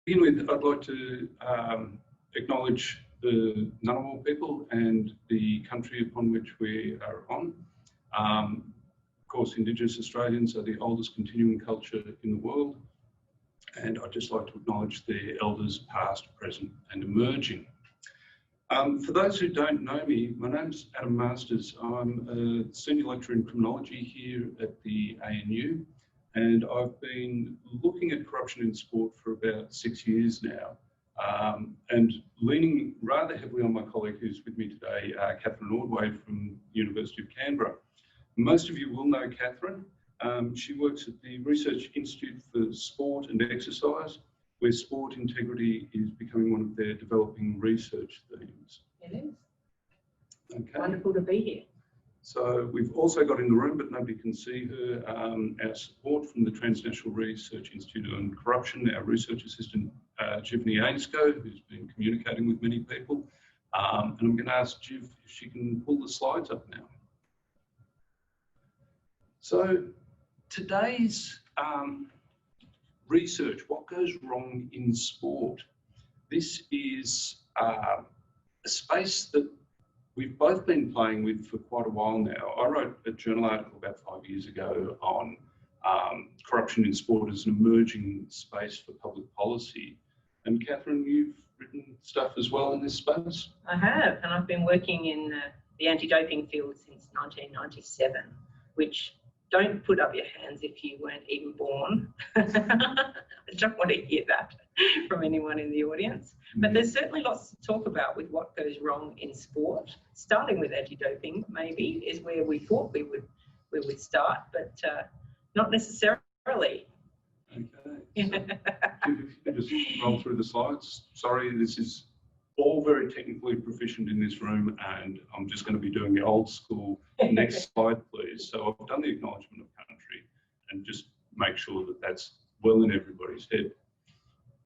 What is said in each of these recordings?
begin with, I'd like to acknowledge the Ngunnawal people and the country upon which we are on. Of course, Indigenous Australians are the oldest continuing culture in the world, and I'd just like to acknowledge their elders past, present and emerging. For those who don't know me, my name's Adam Masters. I'm a senior lecturer in criminology here at the ANU, and I've been looking at corruption in sport for about 6 years now, and leaning rather heavily on my colleague who's with me today, Catherine Ordway from the University of Canberra. Most of you will know Catherine. She works at the Research Institute for Sport and Exercise, where sport integrity is becoming one of their developing research themes. It is. Okay. Wonderful to be here. So we've also got in the room, but nobody can see her, our support from the Transnational Research Institute on Corruption, our research assistant, Jivni Ainscoe, who's been communicating with many people. And I'm going to ask Jiv if she can pull the slides up now. So today's research, what goes wrong in sport? This is a space that we've both been playing with for quite a while now. I wrote a journal article about 5 years ago on corruption in sport as an emerging space for public policy. And Catherine, you've written stuff as well in this space? I have, and I've been working in the anti-doping field since 1997, which don't put up your hands if you weren't even born. I don't want to hear that from anyone in the audience. But there's certainly lots to talk about with what goes wrong in sport. Starting with anti-doping, maybe, is where we thought we would start, but not necessarily. Okay. So if you could just roll through the slides. Sorry, this is all very technically proficient in this room, and I'm just going to be doing the old school. Next slide, please. So I've done the acknowledgement of country, and just make sure that that's well in everybody's head.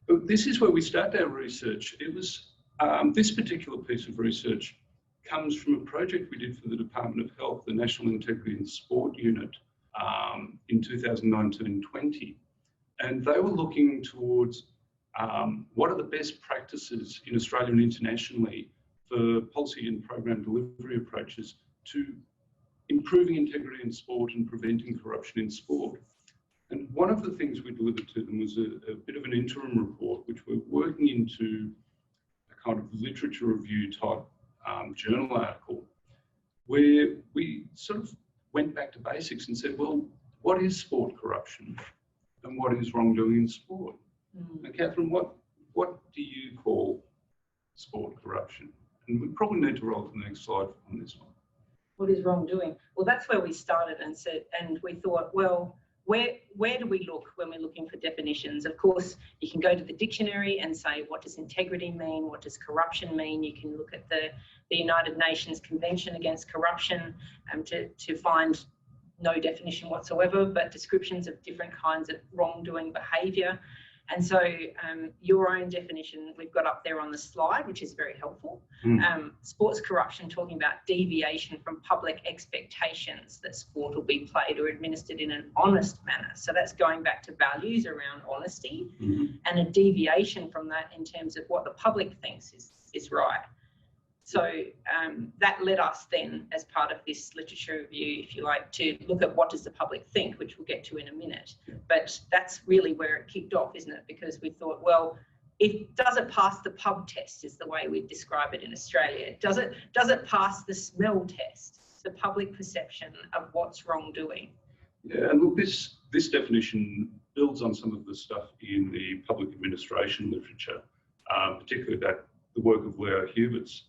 But this is where we start our research. It was this particular piece of research comes from a project we did for the Department of Health, the National Integrity in Sport Unit, in 2019-20, and they were looking towards what are the best practices in Australia and internationally for policy and program delivery approaches to improving integrity in sport and preventing corruption in sport. And one of the things we delivered to them was a bit of an interim report, which we're working into a kind of literature review type journal article, where we sort of went back to basics and said, well, what is sport corruption and what is wrongdoing in sport? And Catherine, what do you call sport corruption? And we probably need to roll to the next slide on this one. What is wrongdoing? Well, that's where we started and said, and we thought, well, where do we look when we're looking for definitions? Of course, you can go to the dictionary and say, what does integrity mean? What does corruption mean? You can look at the United Nations Convention Against Corruption to find no definition whatsoever, but descriptions of different kinds of wrongdoing behaviour. And so your own definition we've got up there on the slide, which is very helpful. Sports corruption, talking about deviation from public expectations that sport will be played or administered in an honest manner. So that's going back to values around honesty, and a deviation from that in terms of what the public thinks is right. So that led us then, as part of this literature review, if you like, to look at what does the public think, which we'll get to in a minute. But that's really where it kicked off, isn't it? Because we thought, well, does it pass the pub test, is the way we describe it in Australia. Does it pass the smell test, the public perception of what's wrongdoing? Yeah, and look, this definition builds on some of the stuff in the public administration literature, particularly the work of Leo Hubert's,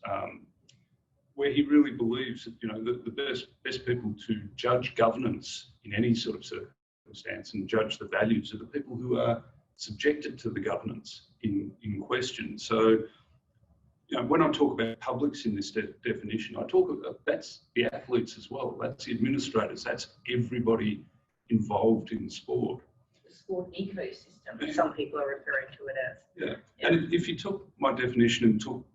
where he really believes that, you know, the best people to judge governance in any sort of circumstance and judge the values are the people who are subjected to the governance in question. So, you know, when I talk about publics in this definition, I talk about that's the athletes as well, that's the administrators, that's everybody involved in sport. Sport ecosystem, some people are referring to it as. Yeah, and if you took my definition and took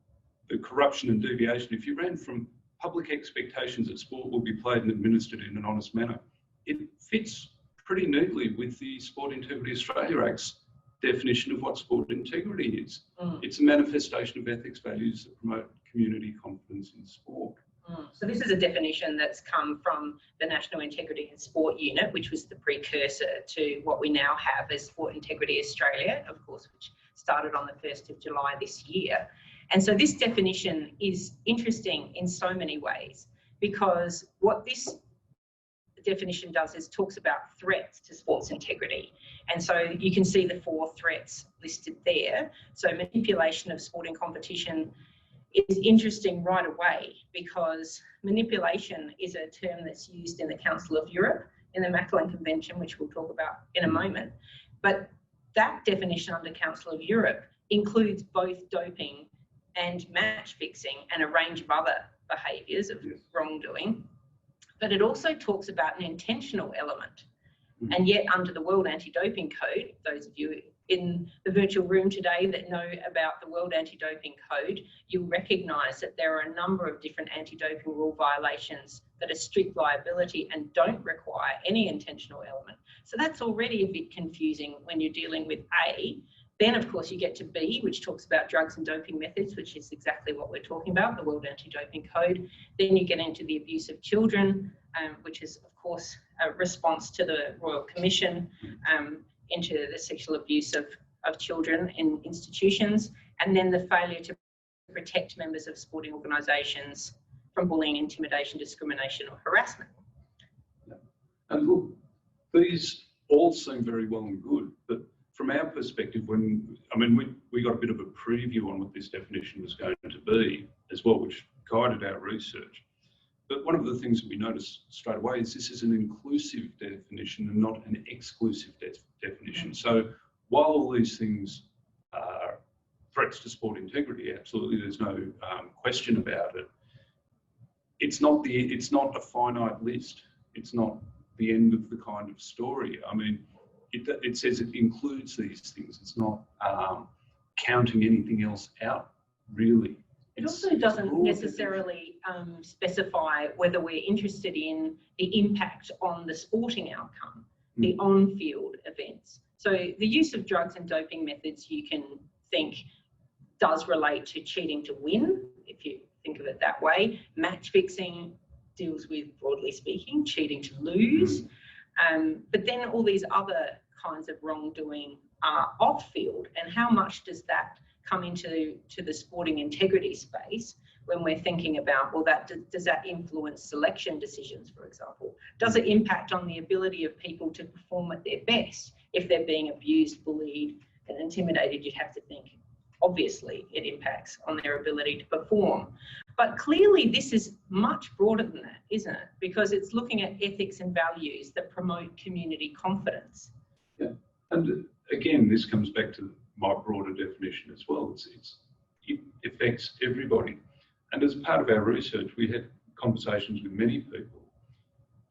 the corruption and deviation, if you ran from public expectations that sport will be played and administered in an honest manner, it fits pretty neatly with the Sport Integrity Australia Act's definition of what sport integrity is. It's a manifestation of ethics values that promote community confidence in sport. So this is a definition that's come from the National Integrity and Sport Unit, which was the precursor to what we now have as Sport Integrity Australia, of course, which started on the 1st of July this year. And so this definition is interesting in so many ways, because what this definition does is talks about threats to sports integrity. And so you can see the 4 threats listed there. So manipulation of sporting competition is interesting right away, because manipulation is a term that's used in the Council of Europe, in the Macklin Convention, which we'll talk about in a moment. But that definition under Council of Europe includes both doping and match fixing and a range of other behaviours of wrongdoing. But it also talks about an intentional element. And yet under the World Anti-Doping Code, those of you in the virtual room today that know about the World Anti-Doping Code, you'll recognise that there are a number of different anti-doping rule violations that are strict liability and don't require any intentional element. So that's already a bit confusing when you're dealing with A. Then, of course, you get to B, which talks about drugs and doping methods, which is exactly what we're talking about, the World Anti-Doping Code. Then you get into the abuse of children, which is, of course, a response to the Royal Commission into the sexual abuse of children in institutions, and then the failure to protect members of sporting organisations from bullying, intimidation, discrimination or harassment. And look, these all seem very well and good, but from our perspective, we got a bit of a preview on what this definition was going to be as well, which guided our research. But one of the things that we noticed straight away is this is an inclusive definition and not an exclusive definition. So while all these things are threats to sport integrity, absolutely, there's no question about it. It's not a finite list. It's not the end of the kind of story. I mean, it says it includes these things. It's not counting anything else out, really. It also doesn't necessarily specify whether we're interested in the impact on the sporting outcome, the on-field events. So the use of drugs and doping methods, you can think, does relate to cheating to win, if you think of it that way. Match fixing deals with, broadly speaking, cheating to lose. But then all these other kinds of wrongdoing are off-field, and how much does that come into the sporting integrity space when we're thinking about, well, does that influence selection decisions, for example? Does it impact on the ability of people to perform at their best? If they're being abused, bullied and intimidated, you'd have to think, obviously, it impacts on their ability to perform. But clearly this is much broader than that, isn't it? Because it's looking at ethics and values that promote community confidence. Yeah, and again, this comes back to my broader definition as well. It affects everybody. And as part of our research, we had conversations with many people.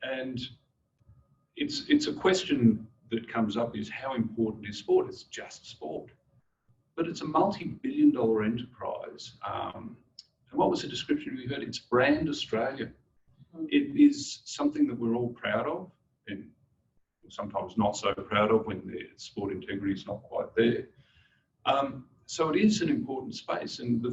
And it's a question that comes up is, how important is sport? It's just sport. But it's a multi-billion-dollar enterprise. And what was the description we heard? It's brand Australia. It is something that we're all proud of, and sometimes not so proud of when the sport integrity is not quite there. So it is an important space, and the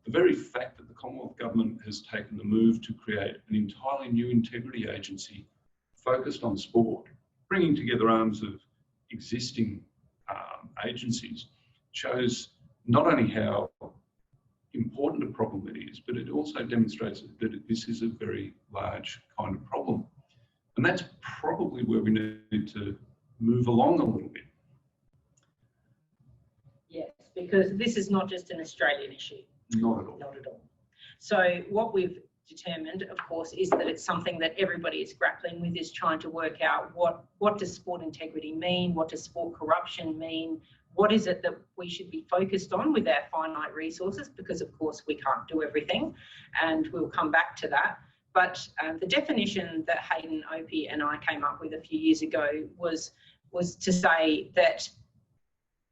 very fact that the Commonwealth Government has taken the move to create an entirely new integrity agency focused on sport, bringing together arms of existing agencies, shows not only how important a problem it is, but it also demonstrates that this is a very large kind of problem. And that's probably where we need to move along a little bit. Yes, because this is not just an Australian issue. Not at all. Not at all. So what we've determined, of course, is that it's something that everybody is grappling with, is trying to work out what does sport integrity mean? What does sport corruption mean? What is it that we should be focused on with our finite resources? Because, of course, we can't do everything, and we'll come back to that. But the definition that Hayden, Opie and I came up with a few years ago was to say that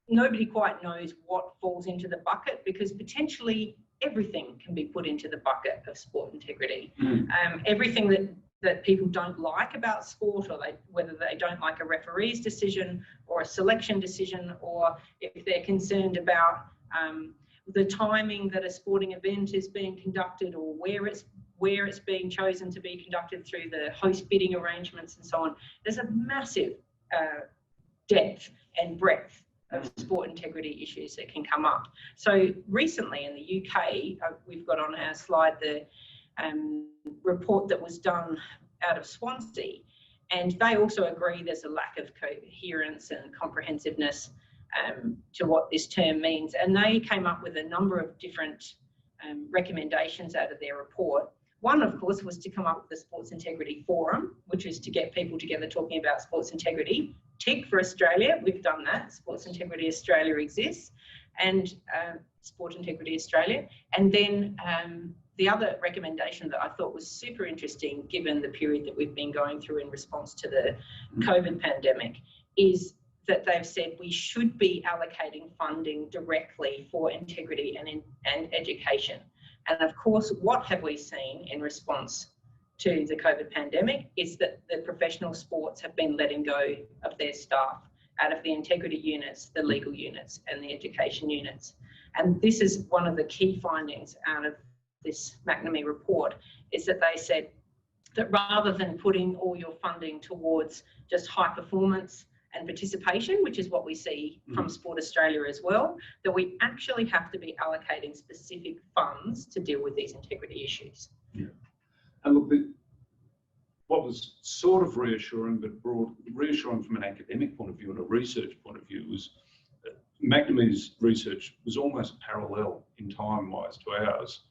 nobody quite knows what falls into the bucket, because potentially everything can be put into the bucket of sport integrity. Everything that that people don't like about sport, or whether they don't like a referee's decision or a selection decision, or if they're concerned about the timing that a sporting event is being conducted, or where it's being chosen to be conducted through the host bidding arrangements and so on. There's a massive depth and breadth of sport integrity issues that can come up. So recently in the UK, we've got on our slide the report that was done out of Swansea, and they also agree there's a lack of coherence and comprehensiveness to what this term means, and they came up with a number of different recommendations out of their report. One, of course, was to come up with a Sports Integrity Forum, which is to get people together talking about sports integrity. TIC for Australia, we've done that. Sports Integrity Australia exists, and Sport Integrity Australia. And then the other recommendation that I thought was super interesting, given the period that we've been going through in response to the COVID pandemic, is that they've said we should be allocating funding directly for integrity and education. And of course, what have we seen in response to the COVID pandemic is that the professional sports have been letting go of their staff out of the integrity units, the legal units, and the education units. And this is one of the key findings out of this McNamee report, is that they said that rather than putting all your funding towards just high performance and participation, which is what we see from Sport Australia as well, that we actually have to be allocating specific funds to deal with these integrity issues. Yeah. And look, what was sort of reassuring, but reassuring from an academic point of view and a research point of view, was McNamee's research was almost parallel in time-wise to ours,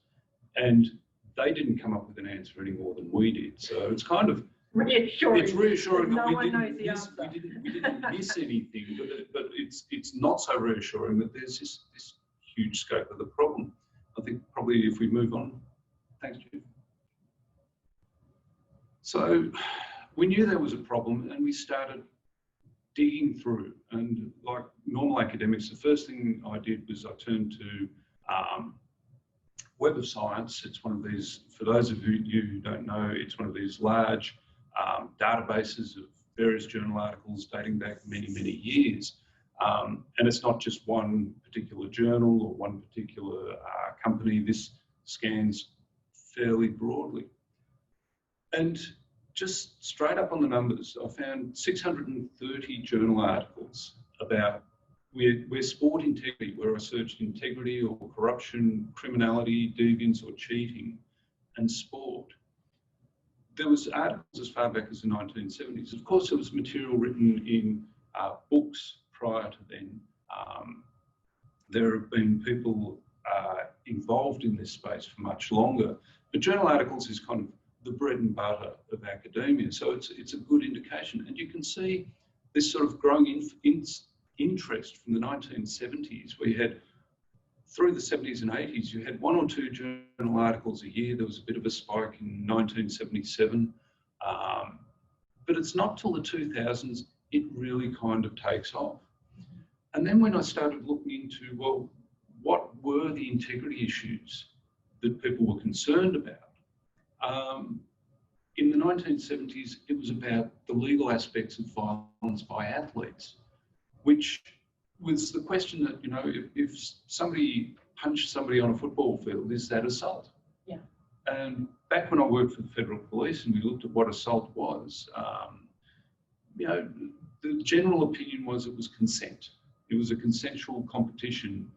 and they didn't come up with an answer any more than we did. So it's kind of reassuring. It's reassuring that no one knows the answer. we didn't miss anything, but it's not so reassuring that there's this huge scope of the problem. I think probably if we move on, thanks, Jeff. So we knew there was a problem, and we started digging through. And like normal academics, the first thing I did was I turned to Web of Science. It's one of these, for those of you who don't know, it's one of these large databases of various journal articles dating back many, many years. And it's not just one particular journal or one particular company. This scans fairly broadly. And just straight up on the numbers, I found 630 journal articles about where sport integrity, where I searched integrity or corruption, criminality, deviance or cheating, and sport. There was articles as far back as the 1970s. Of course, there was material written in books prior to then. There have been people involved in this space for much longer, but journal articles is kind of the bread and butter of academia. So it's a good indication. And you can see this sort of growing interest from the 1970s, where you had, through the 70s and 80s, you had 1 or 2 journal articles a year. There was a bit of a spike in 1977. But it's not till the 2000s it really kind of takes off. And then when I started looking into, well, what were the integrity issues that people were concerned about? In the 1970s, it was about the legal aspects of violence by athletes, which was the question that, you know, if somebody punched somebody on a football field, is that assault? Yeah. And back when I worked for the Federal Police and we looked at what assault was, you know, the general opinion was it was consent. It was a consensual competition.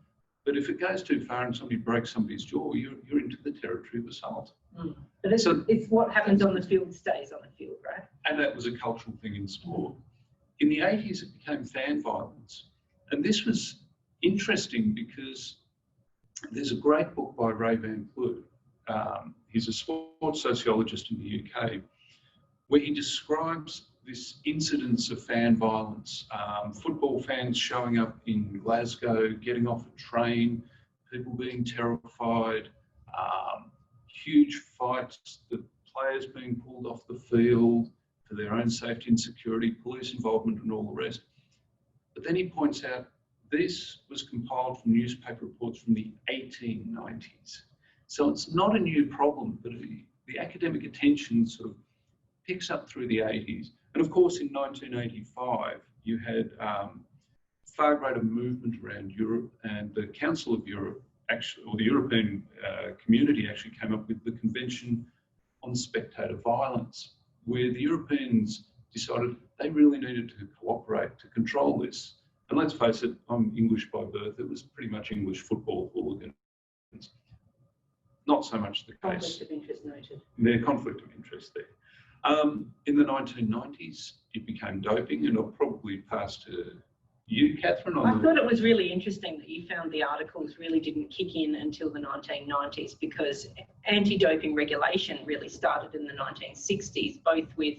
But if it goes too far and somebody breaks somebody's jaw, you're into the territory of assault. But it's what happens on the field stays on the field, right? And that was a cultural thing in sport. In the 80s, it became fan violence. And this was interesting because there's a great book by Ray Van Vleut. He's a sports sociologist in the UK, where he describes this incidence of fan violence. Football fans showing up in Glasgow, getting off a train, people being terrified, huge fights, the players being pulled off the field for their own safety and security, police involvement and all the rest. But then he points out this was compiled from newspaper reports from the 1890s. So it's not a new problem, but the academic attention sort of picks up through the 80s. And of course, in 1985, you had far greater movement around Europe, and the Council of Europe, actually, or the European community actually came up with the Convention on Spectator Violence, where the Europeans decided they really needed to cooperate to control this. And let's face it, I'm English by birth, it was pretty much English football hooligans. Not so much the case. Conflict of interest noted. Their conflict of interest there. In the 1990s, it became doping, and I'll probably pass to you, Catherine. I thought it was really interesting that you found the articles really didn't kick in until the 1990s, because anti-doping regulation really started in the 1960s, both with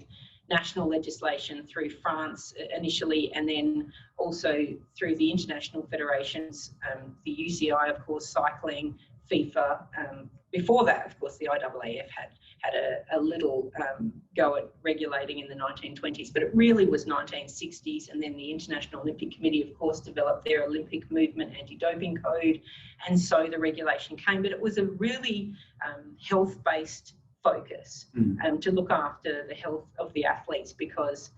national legislation through France initially, and then also through the international federations, the UCI, of course, cycling, FIFA. Before that, of course, the IAAF had a little go at regulating in the 1920s, but it really was 1960s, and then the International Olympic Committee, of course, developed their Olympic Movement Anti-Doping Code, and so the regulation came. But it was a really health-based focus to look after the health of the athletes, because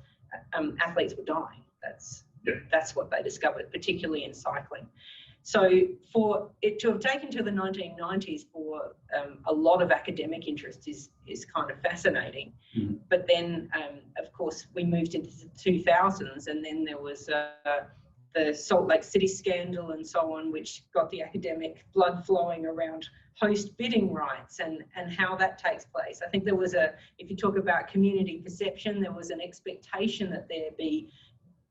athletes were dying. That's what they discovered, particularly in cycling. So for it to have taken to the 1990s for a lot of academic interest is kind of fascinating. But then, of course, we moved into the 2000s, and then there was the Salt Lake City scandal and so on, which got the academic blood flowing around host bidding rights and how that takes place. I think there was if you talk about community perception, there was an expectation that there be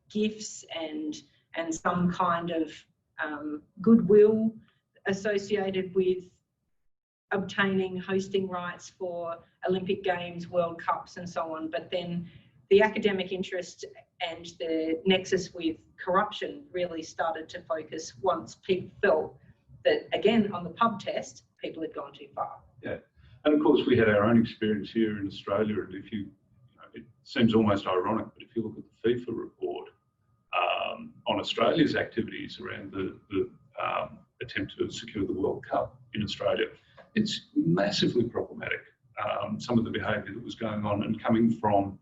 gifts and some kind of goodwill associated with obtaining hosting rights for Olympic Games, World Cups and so on. But then the academic interest and the nexus with corruption really started to focus once people felt that, again, on the pub test, people had gone too far. Yeah, and of course we had our own experience here in Australia, and if it seems almost ironic, but if you look at the FIFA report on Australia's activities around the attempt to secure the World Cup in Australia, it's massively problematic. Some of the behaviour that was going on and coming from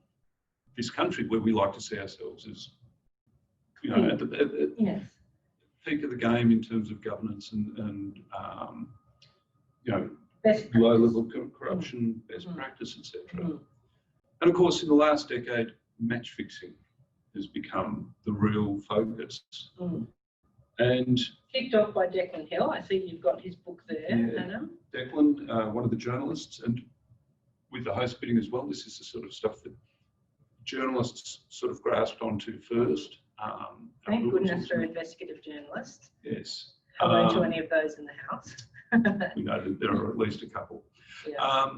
this country, where we like to see ourselves as, at the Yes. peak of the game in terms of governance and Best low level corruption, best practice, etc. And of course, in the last decade, match fixing has become the real focus. And kicked off by Declan Hill. I see you've got his book there, Anna. Declan, one of the journalists, and with the host bidding as well, this is the sort of stuff that journalists sort of grasped onto first. Thank goodness for investigative journalists. Yes. Hello to any of those in the house. We know that there are at least a couple. Yeah.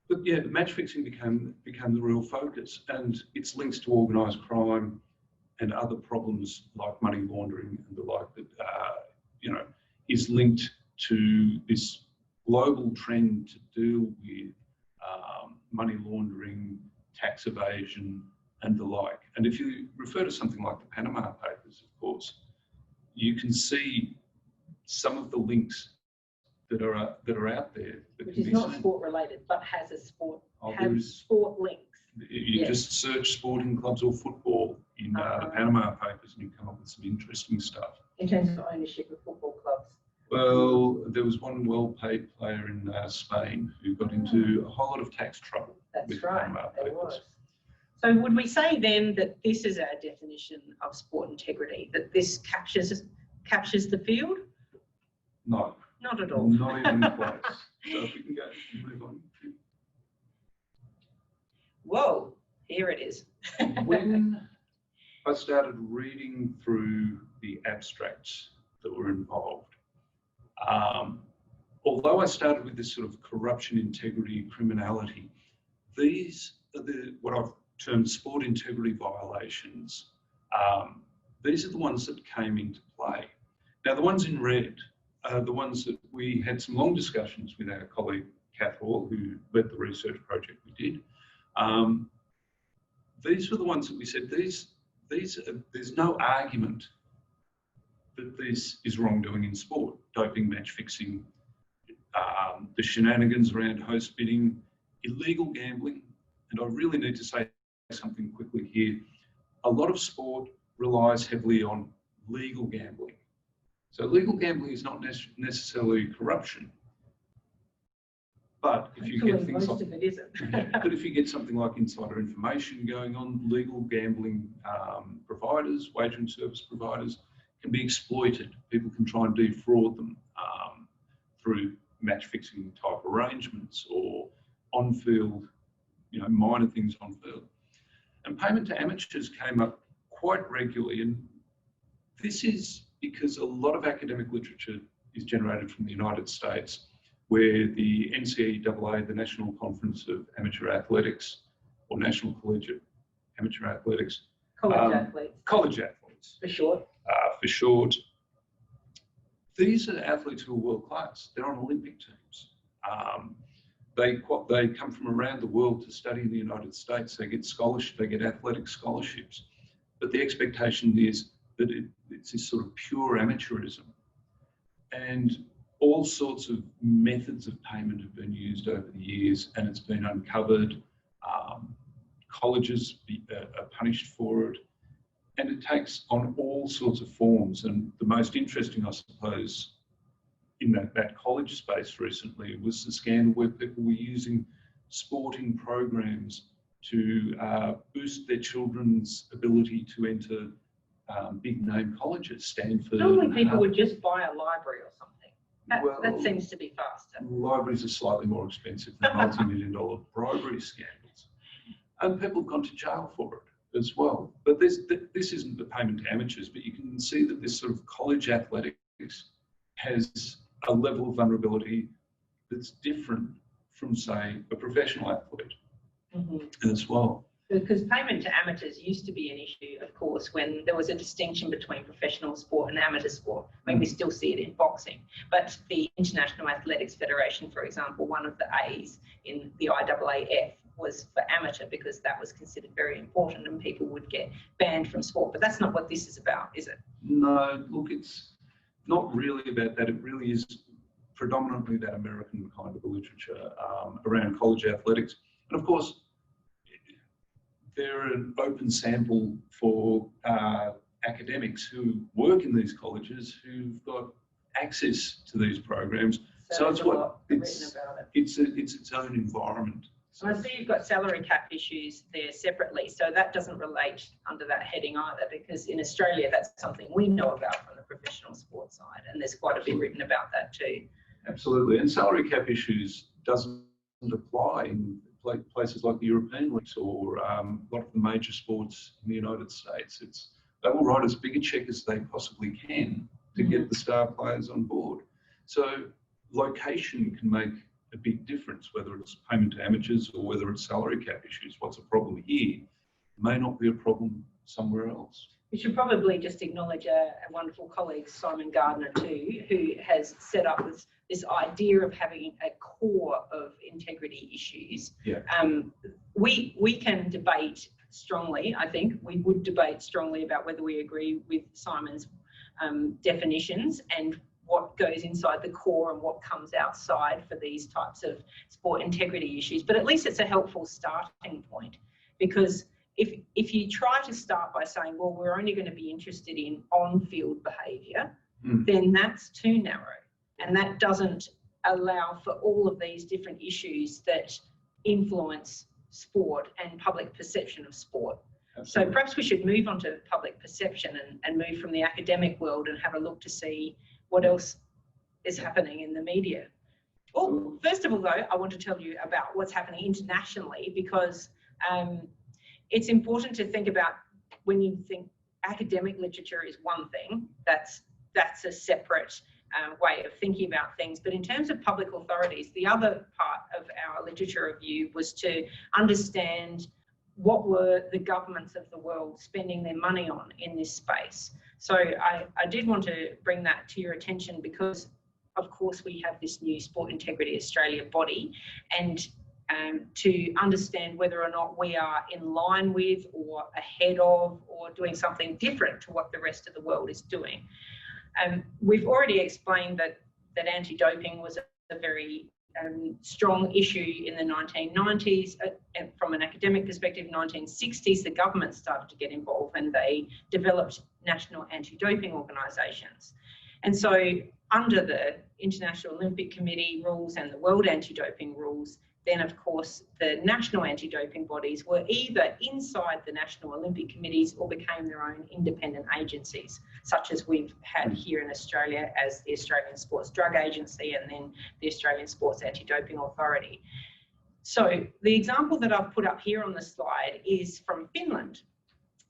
But yeah, the match fixing became the real focus, and its links to organised crime and other problems like money laundering and the like that is linked to this global trend to deal with money laundering, tax evasion, and the like. And if you refer to something like the Panama Papers, of course, you can see some of the links that are out there. Which is not sport related, but has sport links. You just search sporting clubs or football in the Panama Papers, and you come up with some interesting stuff. In terms of ownership of football clubs. Well, there was one well-paid player in Spain who got into a whole lot of tax trouble. That's right, there was. So would we say then that this is our definition of sport integrity, that this captures the field? No. Not at all. Not even close. So if we can move on. Whoa, here it is. When I started reading through the abstracts that were involved, although I started with this sort of corruption, integrity, criminality, these are what I've termed sport integrity violations. These are the ones that came into play. Now, the ones in red are the ones that we had some long discussions with our colleague, Kath Hall, who led the research project we did. These were the ones that we said, there's no argument that this is wrongdoing in sport. Doping, match fixing, the shenanigans around host bidding, illegal gambling, and I really need to say something quickly here, a lot of sport relies heavily on legal gambling. So legal gambling is not necessarily corruption. But if you get things most like, of it isn't. but if you get something like insider information going on, legal gambling providers, wagering service providers can be exploited. People can try and defraud them through match fixing type arrangements or on-field, minor things on field. And payment to amateurs came up quite regularly, and this is because a lot of academic literature is generated from the United States, where the NCAA, the National Conference of Amateur Athletics, or National Collegiate Amateur Athletics, college athletes for short, these are athletes who are world class. They're on Olympic teams. They come from around the world to study in the United States. They get scholarships, they get athletic scholarships, but the expectation is that it's this sort of pure amateurism, and all sorts of methods of payment have been used over the years, and it's been uncovered. Colleges are punished for it, and it takes on all sorts of forms. And the most interesting, I suppose, in that college space recently was the scandal where people were using sporting programs to boost their children's ability to enter big name colleges, Stanford. Normally people would just buy a library or something. That seems to be faster. Libraries are slightly more expensive than multi-million-dollar bribery scandals. And people have gone to jail for it as well. But this isn't the payment to amateurs, but you can see that this sort of college athletics has a level of vulnerability that's different from, say, a professional athlete as well. Because payment to amateurs used to be an issue, of course, when there was a distinction between professional sport and amateur sport. I mean, we still see it in boxing. But the International Athletics Federation, for example, one of the A's in the IAAF was for amateur, because that was considered very important and people would get banned from sport. But that's not what this is about, is it? No, look, it's not really about that. It really is predominantly that American kind of literature around college athletics. And of course, they're an open sample for academics who work in these colleges who've got access to these programs. So it's its own environment. So I see you've got salary cap issues there separately, so that doesn't relate under that heading either, because in Australia that's something we know about from the professional sports side, and there's quite a bit written about that too. Absolutely, and salary cap issues doesn't apply in places like the European leagues or a lot of the major sports in the United States. They will write as big a check as they possibly can to get the star players on board. So location can make a big difference, whether it's payment to amateurs or whether it's salary cap issues. What's a problem here may not be a problem somewhere else. We should probably just acknowledge a wonderful colleague, Simon Gardner, too, who has set up this idea of having a core of integrity issues. Yeah. We can debate strongly, I think. We would debate strongly about whether we agree with Simon's definitions and what goes inside the core and what comes outside for these types of sport integrity issues. But at least it's a helpful starting point, because if you try to start by saying, well, we're only going to be interested in on-field behaviour, then that's too narrow. And that doesn't allow for all of these different issues that influence sport and public perception of sport. Absolutely. So perhaps we should move on to public perception and move from the academic world and have a look to see what else is happening in the media. Well, first of all, though, I want to tell you about what's happening internationally, because it's important to think about, when you think academic literature is one thing, that's a separate way of thinking about things. But in terms of public authorities, the other part of our literature review was to understand what were the governments of the world spending their money on in this space. So I did want to bring that to your attention, because of course we have this new Sport Integrity Australia body, and to understand whether or not we are in line with or ahead of or doing something different to what the rest of the world is doing. We've already explained that anti-doping was a very strong issue in the 1990s. And from an academic perspective, 1960s, the government started to get involved and they developed national anti-doping organisations. And so under the International Olympic Committee rules and the World Anti-Doping rules, then of course the national anti-doping bodies were either inside the National Olympic Committees or became their own independent agencies, such as we've had here in Australia as the Australian Sports Drug Agency and then the Australian Sports Anti-Doping Authority. So the example that I've put up here on the slide is from Finland,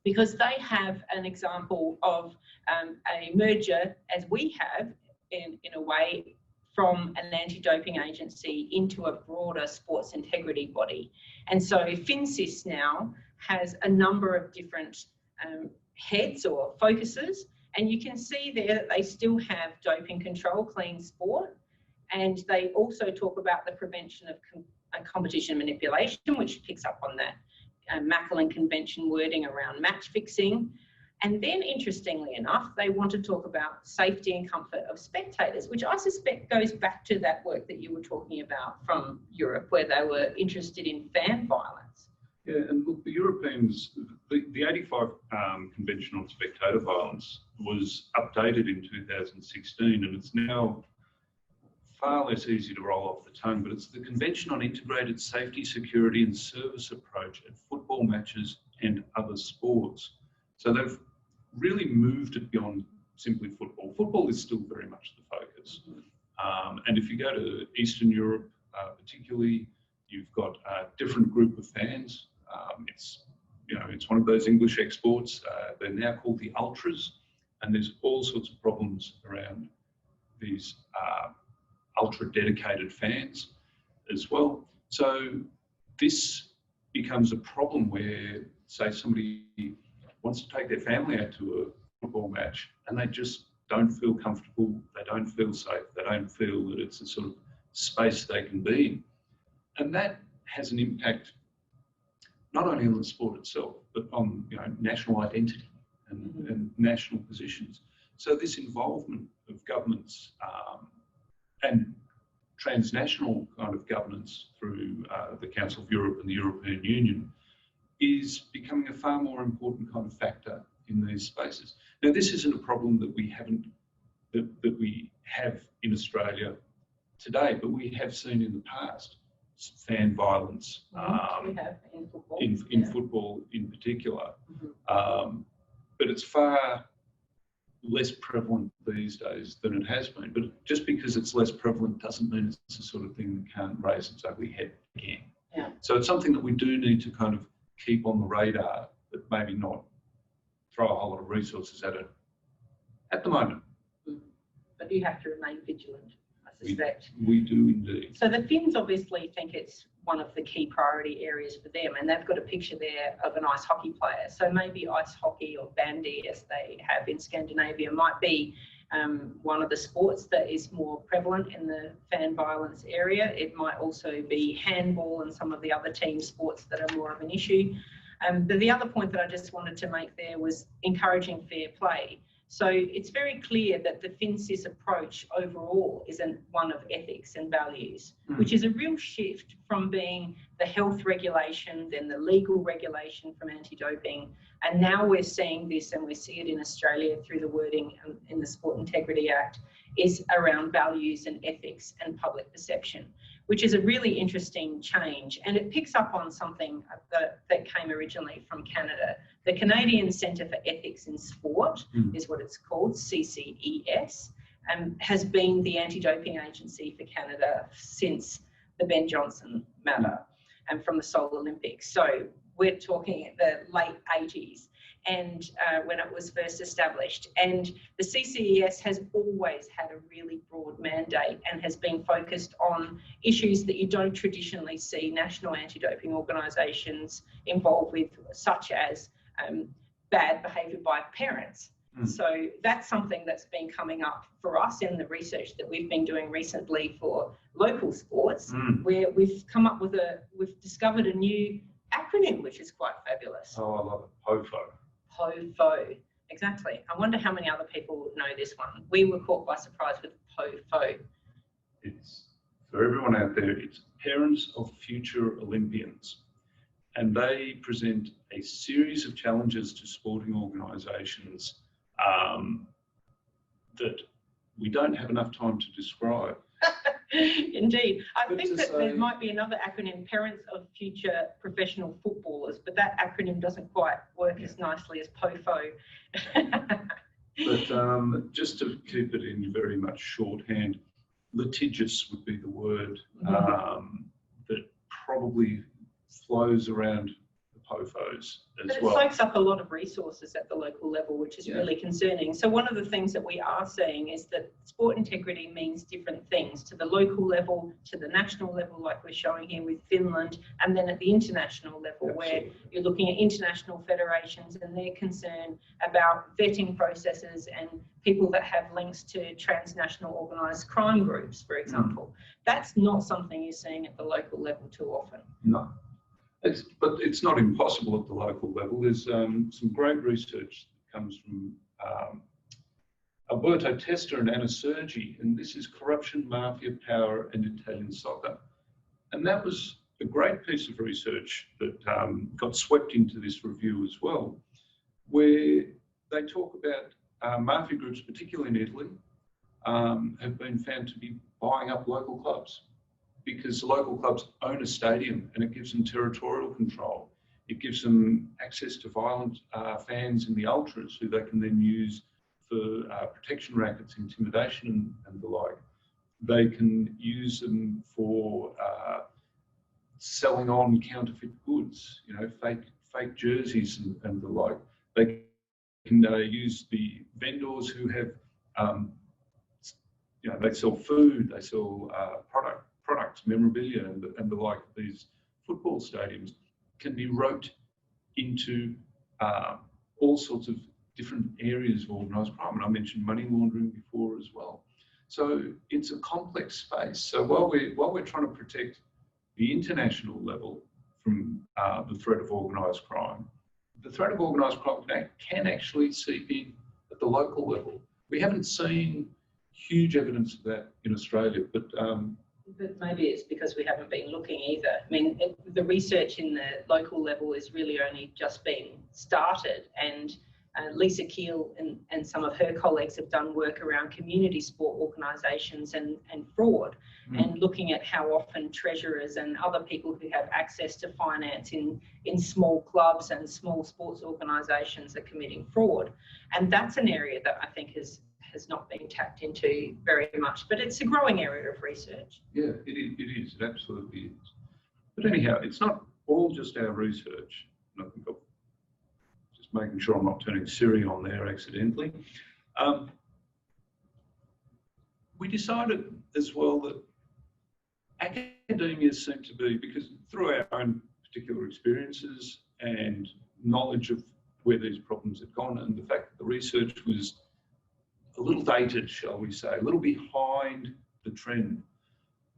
because they have an example of a merger, as we have in a way, from an anti-doping agency into a broader sports integrity body. And so FinCIS now has a number of different heads or focuses, and you can see there that they still have doping control, clean sport, and they also talk about the prevention of competition manipulation, which picks up on that Macklin Convention wording around match fixing. And then, interestingly enough, they want to talk about safety and comfort of spectators, which I suspect goes back to that work that you were talking about from Europe, where they were interested in fan violence. Yeah, and look, the Europeans, the 85 Convention on Spectator Violence was updated in 2016, and it's now far less easy to roll off the tongue, but it's the Convention on Integrated Safety, Security and Service Approach at Football Matches and Other Sports. So they've really moved it beyond simply football. Football is still very much the focus. And if you go to Eastern Europe, particularly, you've got a different group of fans. It's one of those English exports. They're now called the ultras, and there's all sorts of problems around these ultra dedicated fans as well. So this becomes a problem where, say, somebody wants to take their family out to a football match and they just don't feel comfortable, they don't feel safe, they don't feel that it's a sort of space they can be in. And that has an impact not only on the sport itself, but on national identity and national positions. So this involvement of governments and transnational kind of governance through the Council of Europe and the European Union is becoming a far more important kind of factor in these spaces. Now, this isn't a problem that we have in Australia today, but we have seen in the past fan violence we have in football, in football in particular. But it's far less prevalent these days than it has been. But just because it's less prevalent doesn't mean it's the sort of thing that can't raise its ugly head again. Yeah. So it's something that we do need to kind of keep on the radar, but maybe not throw a whole lot of resources at it at the moment. But you have to remain vigilant, I suspect. We do indeed. So the Finns obviously think it's one of the key priority areas for them, and they've got a picture there of an ice hockey player. So maybe ice hockey or bandy, as they have in Scandinavia, might be one of the sports that is more prevalent in the fan violence area. It might also be handball and some of the other team sports that are more of an issue. But the other point that I just wanted to make there was encouraging fair play. So it's very clear that the FinCIS approach overall is one of ethics and values, which is a real shift from being the health regulation, then the legal regulation from anti-doping. And now we're seeing this, and we see it in Australia through the wording in the Sport Integrity Act, is around values and ethics and public perception, which is a really interesting change. And it picks up on something that came originally from Canada. The Canadian Centre for Ethics in Sport is what it's called, CCES, has been the anti-doping agency for Canada since the Ben Johnson matter and from the Seoul Olympics. So we're talking the late 80s and when it was first established. And the CCES has always had a really broad mandate and has been focused on issues that you don't traditionally see national anti-doping organisations involved with, such as bad behaviour by parents. So that's something that's been coming up for us in the research that we've been doing recently for local sports, where we've discovered a new acronym, which is quite fabulous. Oh, I love it. POFO. POFO. Exactly. I wonder how many other people know this one. We were caught by surprise with POFO. It's for everyone out there, it's Parents of Future Olympians. And they present a series of challenges to sporting organisations that we don't have enough time to describe. Indeed. I But think that say, there might be another acronym, Parents of Future Professional Footballers, but that acronym doesn't quite work as nicely as POFO. But just to keep it in very much shorthand, litigious would be the word that probably flows around the POFOs as But well. it soaks up a lot of resources at the local level, which is really concerning. So one of the things that we are seeing is that sport integrity means different things to the local level, to the national level, like we're showing here with Finland, and then at the international level, where you're looking at international federations and their concern about vetting processes and people that have links to transnational organised crime groups, for example. That's not something you're seeing at the local level too often. No. But it's not impossible at the local level. There's some great research that comes from Alberto Testa and Anna Sergi, and this is Corruption, Mafia, Power and Italian Soccer. And that was a great piece of research that got swept into this review as well, where they talk about mafia groups, particularly in Italy, have been found to be buying up local clubs, because the local clubs own a stadium and it gives them territorial control. It gives them access to violent fans in the ultras who they can then use for protection rackets, intimidation and the like. They can use them for selling on counterfeit goods, you know, fake jerseys and the like. They can use the vendors who have, you know, they sell food, they sell products, memorabilia and the like. These football stadiums can be roped into all sorts of different areas of organised crime. And I mentioned money laundering before as well. So it's a complex space. So while we're trying to protect the international level from the threat of organised crime, the threat of organised crime can actually seep in at the local level. We haven't seen huge evidence of that in Australia, but maybe it's because we haven't been looking either. I mean, the research in the local level is really only just being started, and Lisa Keel and some of her colleagues have done work around community sport organisations and fraud, and looking at how often treasurers and other people who have access to finance in small clubs and small sports organisations are committing fraud. And that's an area that I think has not been tapped into very much, but it's a growing area of research. Yeah, it is. It absolutely is. But anyhow, it's not all just our research. And I think I'm just making sure I'm not turning Siri on there accidentally. We decided as well that academia seemed to be, because through our own particular experiences and knowledge of where these problems had gone, and the fact that the research was a little dated, shall we say, a little behind the trend,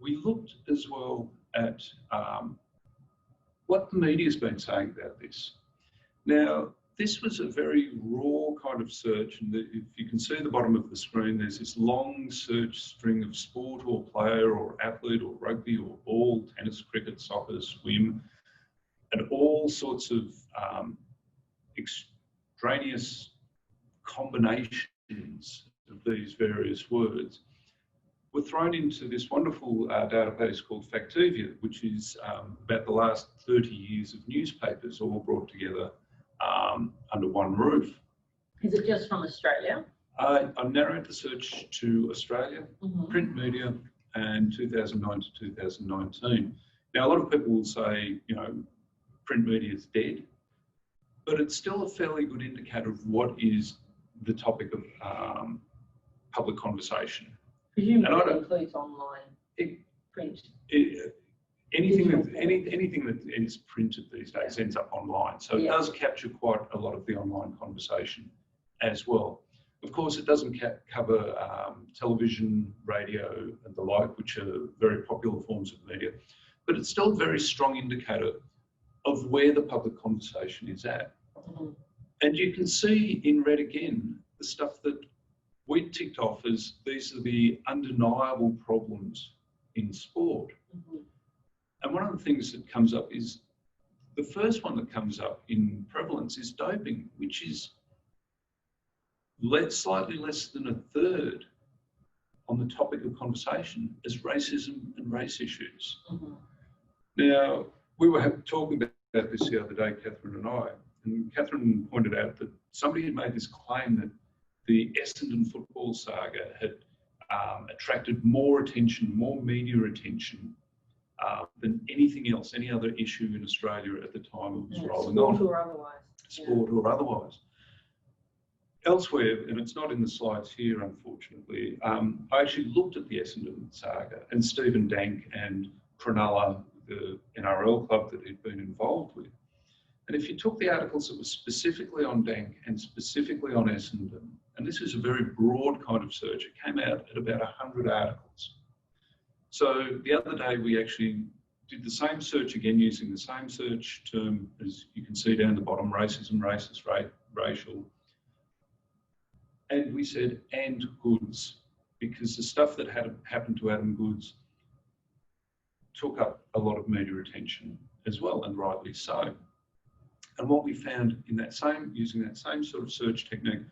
we looked as well at what the media's been saying about this. Now, this was a very raw kind of search, and if you can see at the bottom of the screen, there's this long search string of sport or player or athlete or rugby or ball, tennis, cricket, soccer, swim, and all sorts of extraneous combinations of these various words were thrown into this wonderful database called Factivia, which is about the last 30 years of newspapers all brought together under one roof. Is it just from Australia? I narrowed the search to Australia, print media, and 2009 to 2019. Now, a lot of people will say, you know, print media is dead, but it's still a fairly good indicator of what is the topic of public conversation. Presumably it includes online, print. Anything that is printed these days ends up online. So it does capture quite a lot of the online conversation as well. Of course, it doesn't cover television, radio and the like, which are very popular forms of media, but it's still a very strong indicator of where the public conversation is at. And you can see in red again, the stuff that we ticked off as these are the undeniable problems in sport. Mhm. And one of the things that comes up is, the first one that comes up in prevalence is doping, which is slightly less than a third on the topic of conversation as racism and race issues. Mhm. Now, we were talking about this the other day, Catherine and I, and Catherine pointed out that somebody had made this claim that the Essendon football saga had attracted more attention, more media attention than anything else, any other issue in Australia at the time it was rolling on. Sport or otherwise. Sport or otherwise. Elsewhere, and it's not in the slides here, unfortunately, I actually looked at the Essendon saga and Stephen Dank and Cronulla, the NRL club that he'd been involved with. And if you took the articles that were specifically on Dank and specifically on Essendon, and this is a very broad kind of search, it came out at about 100 articles. So the other day we actually did the same search again using the same search term, as you can see down the bottom, racism, racist, racial. And we said, and goods, because the stuff that had happened to Adam Goodes took up a lot of media attention as well, and rightly so. And what we found in that using that same sort of search technique,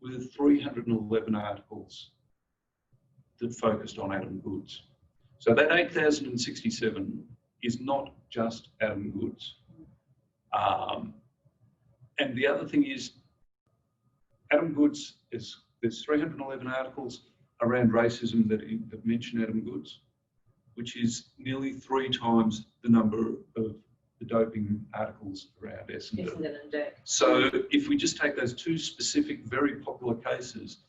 were 311 articles that focused on Adam Goodes. So that 8,067 is not just Adam Goodes. And the other thing is, Adam Goodes, there's 311 articles around racism that mention Adam Goodes, which is nearly 3 times the number of the doping articles around Essendon. So if we just take those 2 specific, very popular cases,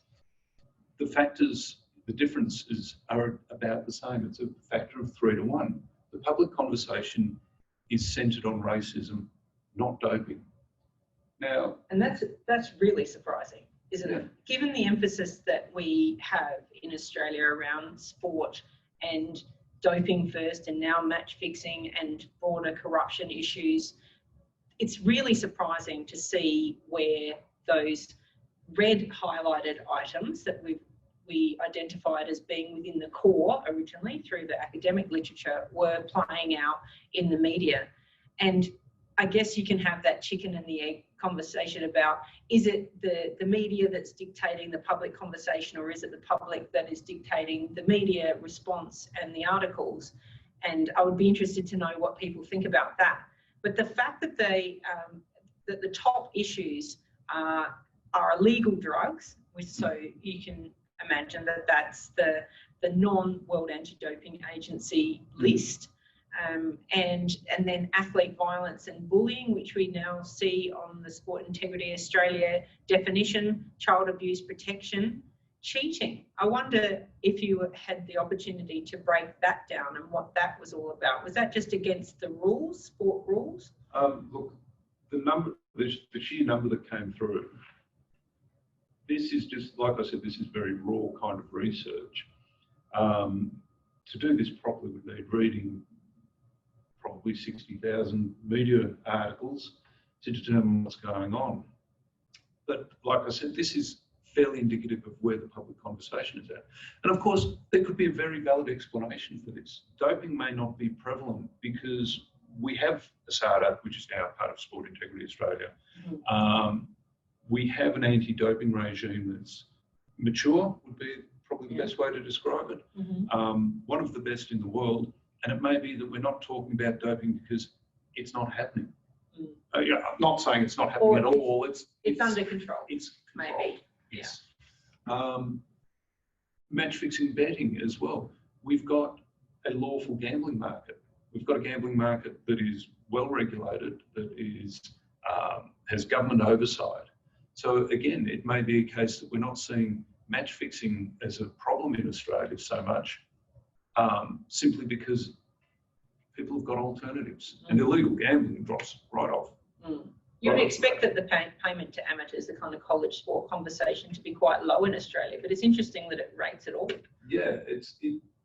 the differences are about the same. It's a factor of 3 to 1. The public conversation is centred on racism, not doping. Now, and that's really surprising, isn't it? Given the emphasis that we have in Australia around sport and doping first, and now match fixing and broader corruption issues, it's really surprising to see where those red highlighted items that we identified as being within the core originally through the academic literature were playing out in the media. And I guess you can have that chicken and the egg conversation about, is it the media that's dictating the public conversation, or is it the public that is dictating the media response and the articles? And I would be interested to know what people think about that. But the fact that that the top issues are illegal drugs, which, so you can imagine that that's the non-World Anti-Doping Agency list. And then athlete violence and bullying, which we now see on the Sport Integrity Australia definition, child abuse protection, cheating. I wonder if you had the opportunity to break that down and what that was all about. Was that just against the rules, sport rules? Look, the sheer number that came through, this is just, like I said, this is very raw kind of research. To do this properly would need reading probably 60,000 media articles to determine what's going on. But like I said, this is fairly indicative of where the public conversation is at. And of course, there could be a very valid explanation for this. Doping may not be prevalent because we have ASADA, which is now part of Sport Integrity Australia. Mm-hmm. We have an anti-doping regime that's mature, would be probably the best way to describe it. Mm-hmm. One of the best in the world. And it may be that we're not talking about doping because it's not happening. Mm. I'm not saying it's not happening at all. It's under control. It's controlled. Maybe. Yes. Yeah. Match fixing betting as well. We've got a lawful gambling market. We've got a gambling market that is well regulated, that is has government oversight. So again, it may be a case that we're not seeing match fixing as a problem in Australia so much. Simply because people have got alternatives, and illegal gambling drops right off. Mm. You would expect that the payment to amateurs, the kind of college sport conversation, to be quite low in Australia, but it's interesting that it rates at all. Yeah, it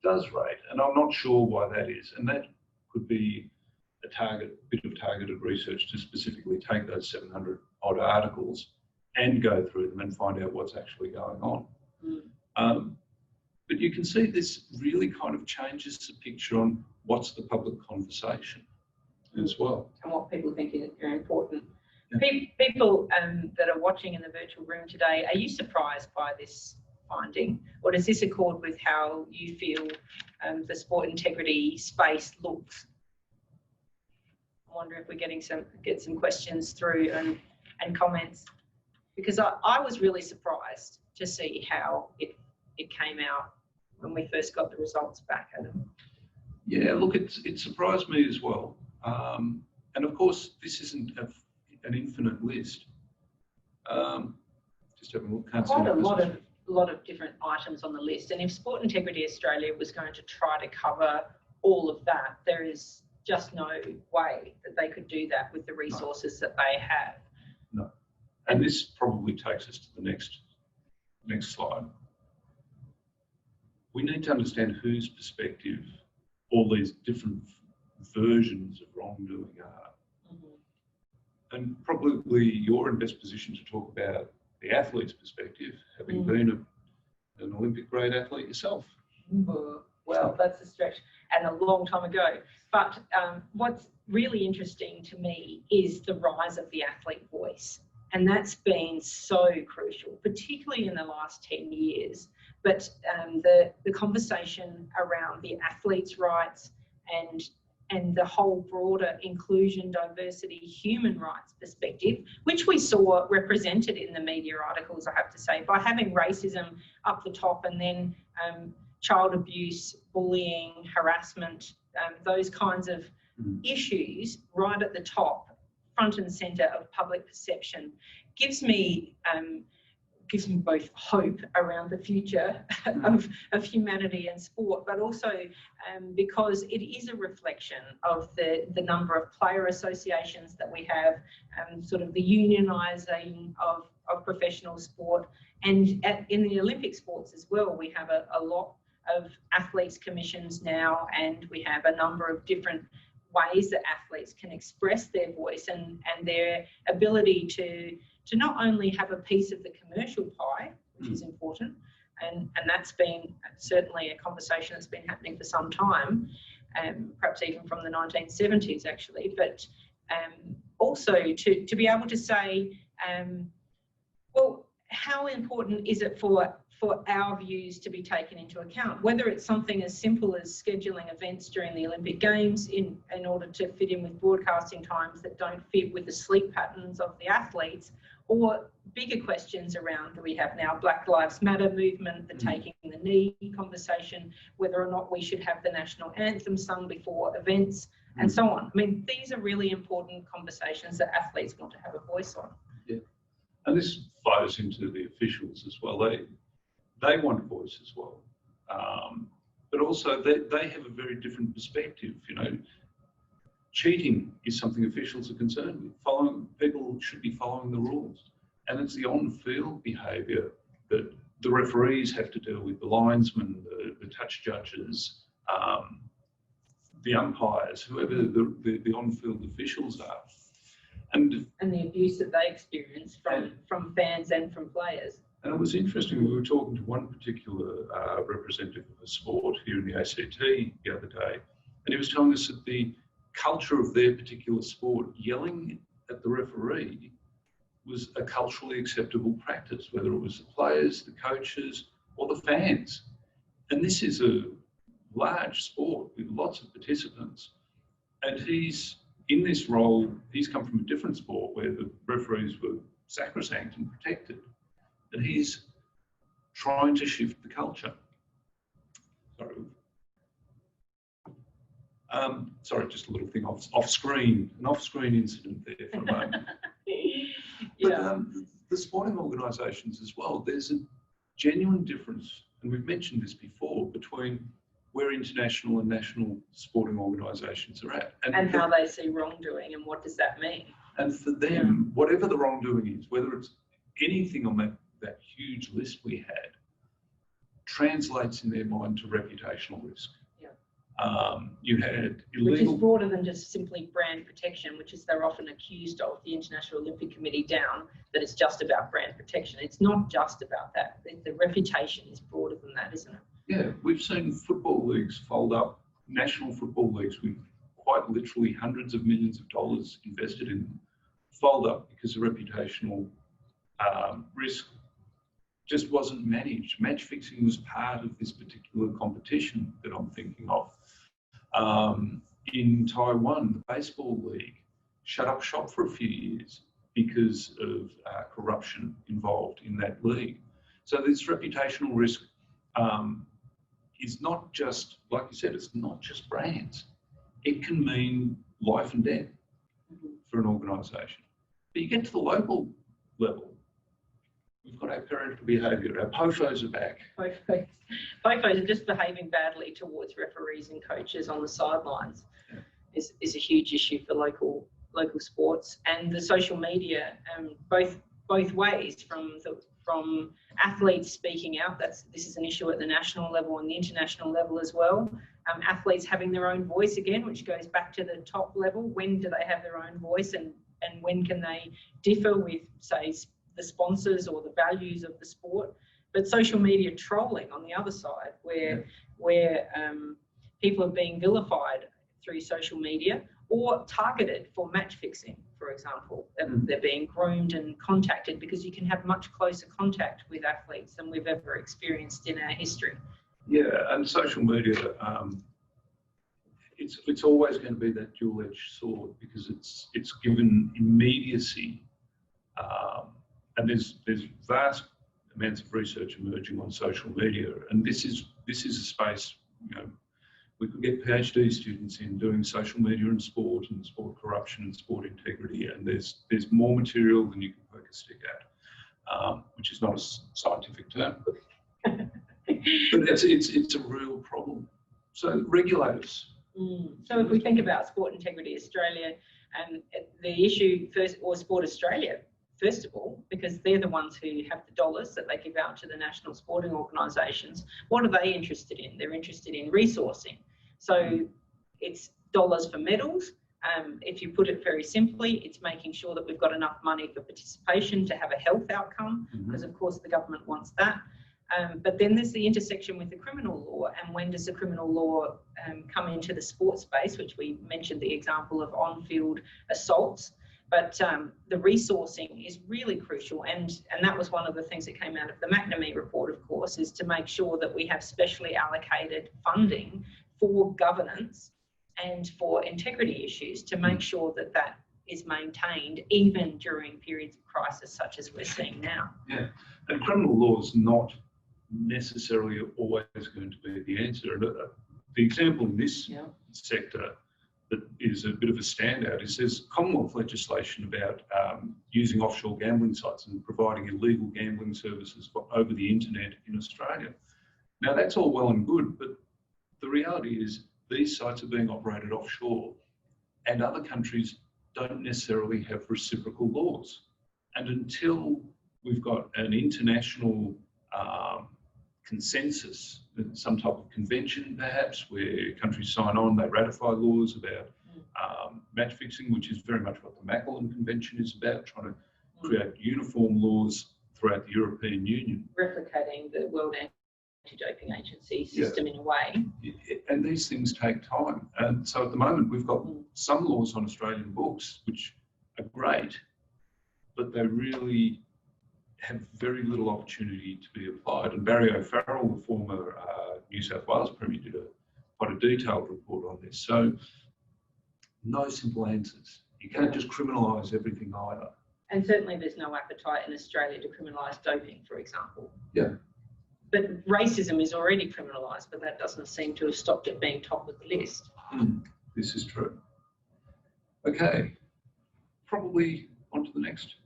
does rate, and I'm not sure why that is, and that could be a bit of targeted research to specifically take those 700 odd articles and go through them and find out what's actually going on. Mm. But you can see this really kind of changes the picture on what's the public conversation as well. And what people think is important. Yeah. People that are watching in the virtual room today, are you surprised by this finding? Or does this accord with how you feel the sport integrity space looks? I wonder if we're get some questions through and comments, because I was really surprised to see how it came out when we first got the results back. Yeah, look, it surprised me as well. And of course, this isn't an infinite list. Just having a look. Quite a lot of different items on the list. And if Sport Integrity Australia was going to try to cover all of that, there is just no way that they could do that with the resources that they have. No. And this probably takes us to the next slide. We need to understand whose perspective all these different versions of wrongdoing are. Mm-hmm. And probably you're in best position to talk about the athlete's perspective, having been an Olympic grade athlete yourself. Well, that's a stretch and a long time ago. But what's really interesting to me is the rise of the athlete voice. And that's been so crucial, particularly in the last 10 years. But the conversation around the athletes' rights and the whole broader inclusion, diversity, human rights perspective, which we saw represented in the media articles, I have to say, by having racism up the top and then child abuse, bullying, harassment, those kinds of issues right at the top, front and centre of public perception, gives me both hope around the future of humanity and sport, but also because it is a reflection of the number of player associations that we have, sort of the unionising of professional sport. And in the Olympic sports as well, we have a lot of athletes commissions now, and we have a number of different ways that athletes can express their voice and their ability to not only have a piece of the commercial pie, which is important, and that's been certainly a conversation that's been happening for some time, perhaps even from the 1970s actually, but also to be able to say, well, how important is it for our views to be taken into account, whether it's something as simple as scheduling events during the Olympic Games in order to fit in with broadcasting times that don't fit with the sleep patterns of the athletes, or bigger questions around, do we have now Black Lives Matter movement, the taking the knee conversation, whether or not we should have the national anthem sung before events, and so on. I mean, these are really important conversations that athletes want to have a voice on. Yeah, and this flows into the officials as well. They want a voice as well, but also they have a very different perspective. You know, cheating is something officials are concerned with. People should be following the rules, and it's the on-field behaviour that the referees have to deal with, the linesmen, the touch judges, the umpires, whoever the on-field officials are, and the abuse that they experience from fans and from players. And it was interesting, we were talking to one particular representative of a sport here in the ACT the other day, and he was telling us that the culture of their particular sport, yelling at the referee, was a culturally acceptable practice, whether it was the players, the coaches, or the fans. And this is a large sport with lots of participants. And he's in this role, he's come from a different sport where the referees were sacrosanct and protected. And he's trying to shift the culture. Sorry, just a little thing off screen, an off-screen incident there for a moment. Yeah. But the sporting organisations as well, there's a genuine difference, and we've mentioned this before, between where international and national sporting organisations are at. And how they see wrongdoing, and what does that mean? And for them, whatever the wrongdoing is, whether it's anything on that huge list we had, translates in their mind to reputational risk. You had illegal... Which is broader than just simply brand protection, which is they're often accused of, the International Olympic Committee down, that it's just about brand protection. It's not just about that. The reputation is broader than that, isn't it? Yeah, we've seen football leagues fold up, national football leagues with quite literally hundreds of millions of dollars invested in them, fold up because of reputational risk just wasn't managed. Match fixing was part of this particular competition that I'm thinking of. In Taiwan, the baseball league shut up shop for a few years because of corruption involved in that league. So this reputational risk is not just, like you said, it's not just brands. It can mean life and death for an organisation. But you get to the local level, we've got our parental behaviour, our POFOs are back. POFOs are just behaving badly towards referees and coaches on the sidelines. Yeah. is a huge issue for local sports, and the social media, both ways, from athletes speaking out. This is an issue at the national level and the international level as well. Athletes having their own voice again, which goes back to the top level. When do they have their own voice, and when can they differ with, say, the sponsors or the values of the sport? But social media trolling on the other side, where people are being vilified through social media or targeted for match fixing, for example. They're being groomed and contacted because you can have much closer contact with athletes than we've ever experienced in our history. Yeah, and social media, it's always going to be that dual-edged sword because it's given immediacy, and there's vast amounts of research emerging on social media, and this is a space, we could get PhD students in doing social media and sport corruption and sport integrity, and there's more material than you can poke a stick at, which is not a scientific term, but it's a real problem. So regulators. So if we think about Sport Integrity Australia and the issue first, or Sport Australia, first of all, because they're the ones who have the dollars that they give out to the national sporting organisations, what are they interested in? They're interested in resourcing. So it's dollars for medals. If you put it very simply, it's making sure that we've got enough money for participation to have a health outcome, because of course the government wants that. But then there's the intersection with the criminal law, and when does the criminal law come into the sports space, which we mentioned the example of on-field assaults. But the resourcing is really crucial, and that was one of the things that came out of the McNamee report, of course, is to make sure that we have specially allocated funding for governance and for integrity issues, to make sure that that is maintained even during periods of crisis such as we're seeing now. Yeah, and criminal law is not necessarily always going to be the answer. And the example in this sector that is a bit of a standout is there's Commonwealth legislation about using offshore gambling sites and providing illegal gambling services over the internet in Australia. Now that's all well and good, but the reality is these sites are being operated offshore, and other countries don't necessarily have reciprocal laws. And until we've got an international consensus, some type of convention perhaps, where countries sign on, they ratify laws about match fixing, which is very much what the Macklin Convention is about, trying to create uniform laws throughout the European Union. Replicating the World Anti-Doping Agency system in a way. And these things take time. And so at the moment we've got some laws on Australian books which are great, but they really have very little opportunity to be applied. And Barry O'Farrell, the former New South Wales Premier, did quite a detailed report on this. So no simple answers. You can't just criminalise everything either. And certainly there's no appetite in Australia to criminalise doping, for example. Yeah. But racism is already criminalised, but that doesn't seem to have stopped it being top of the list. This is true. Okay, probably on to the next.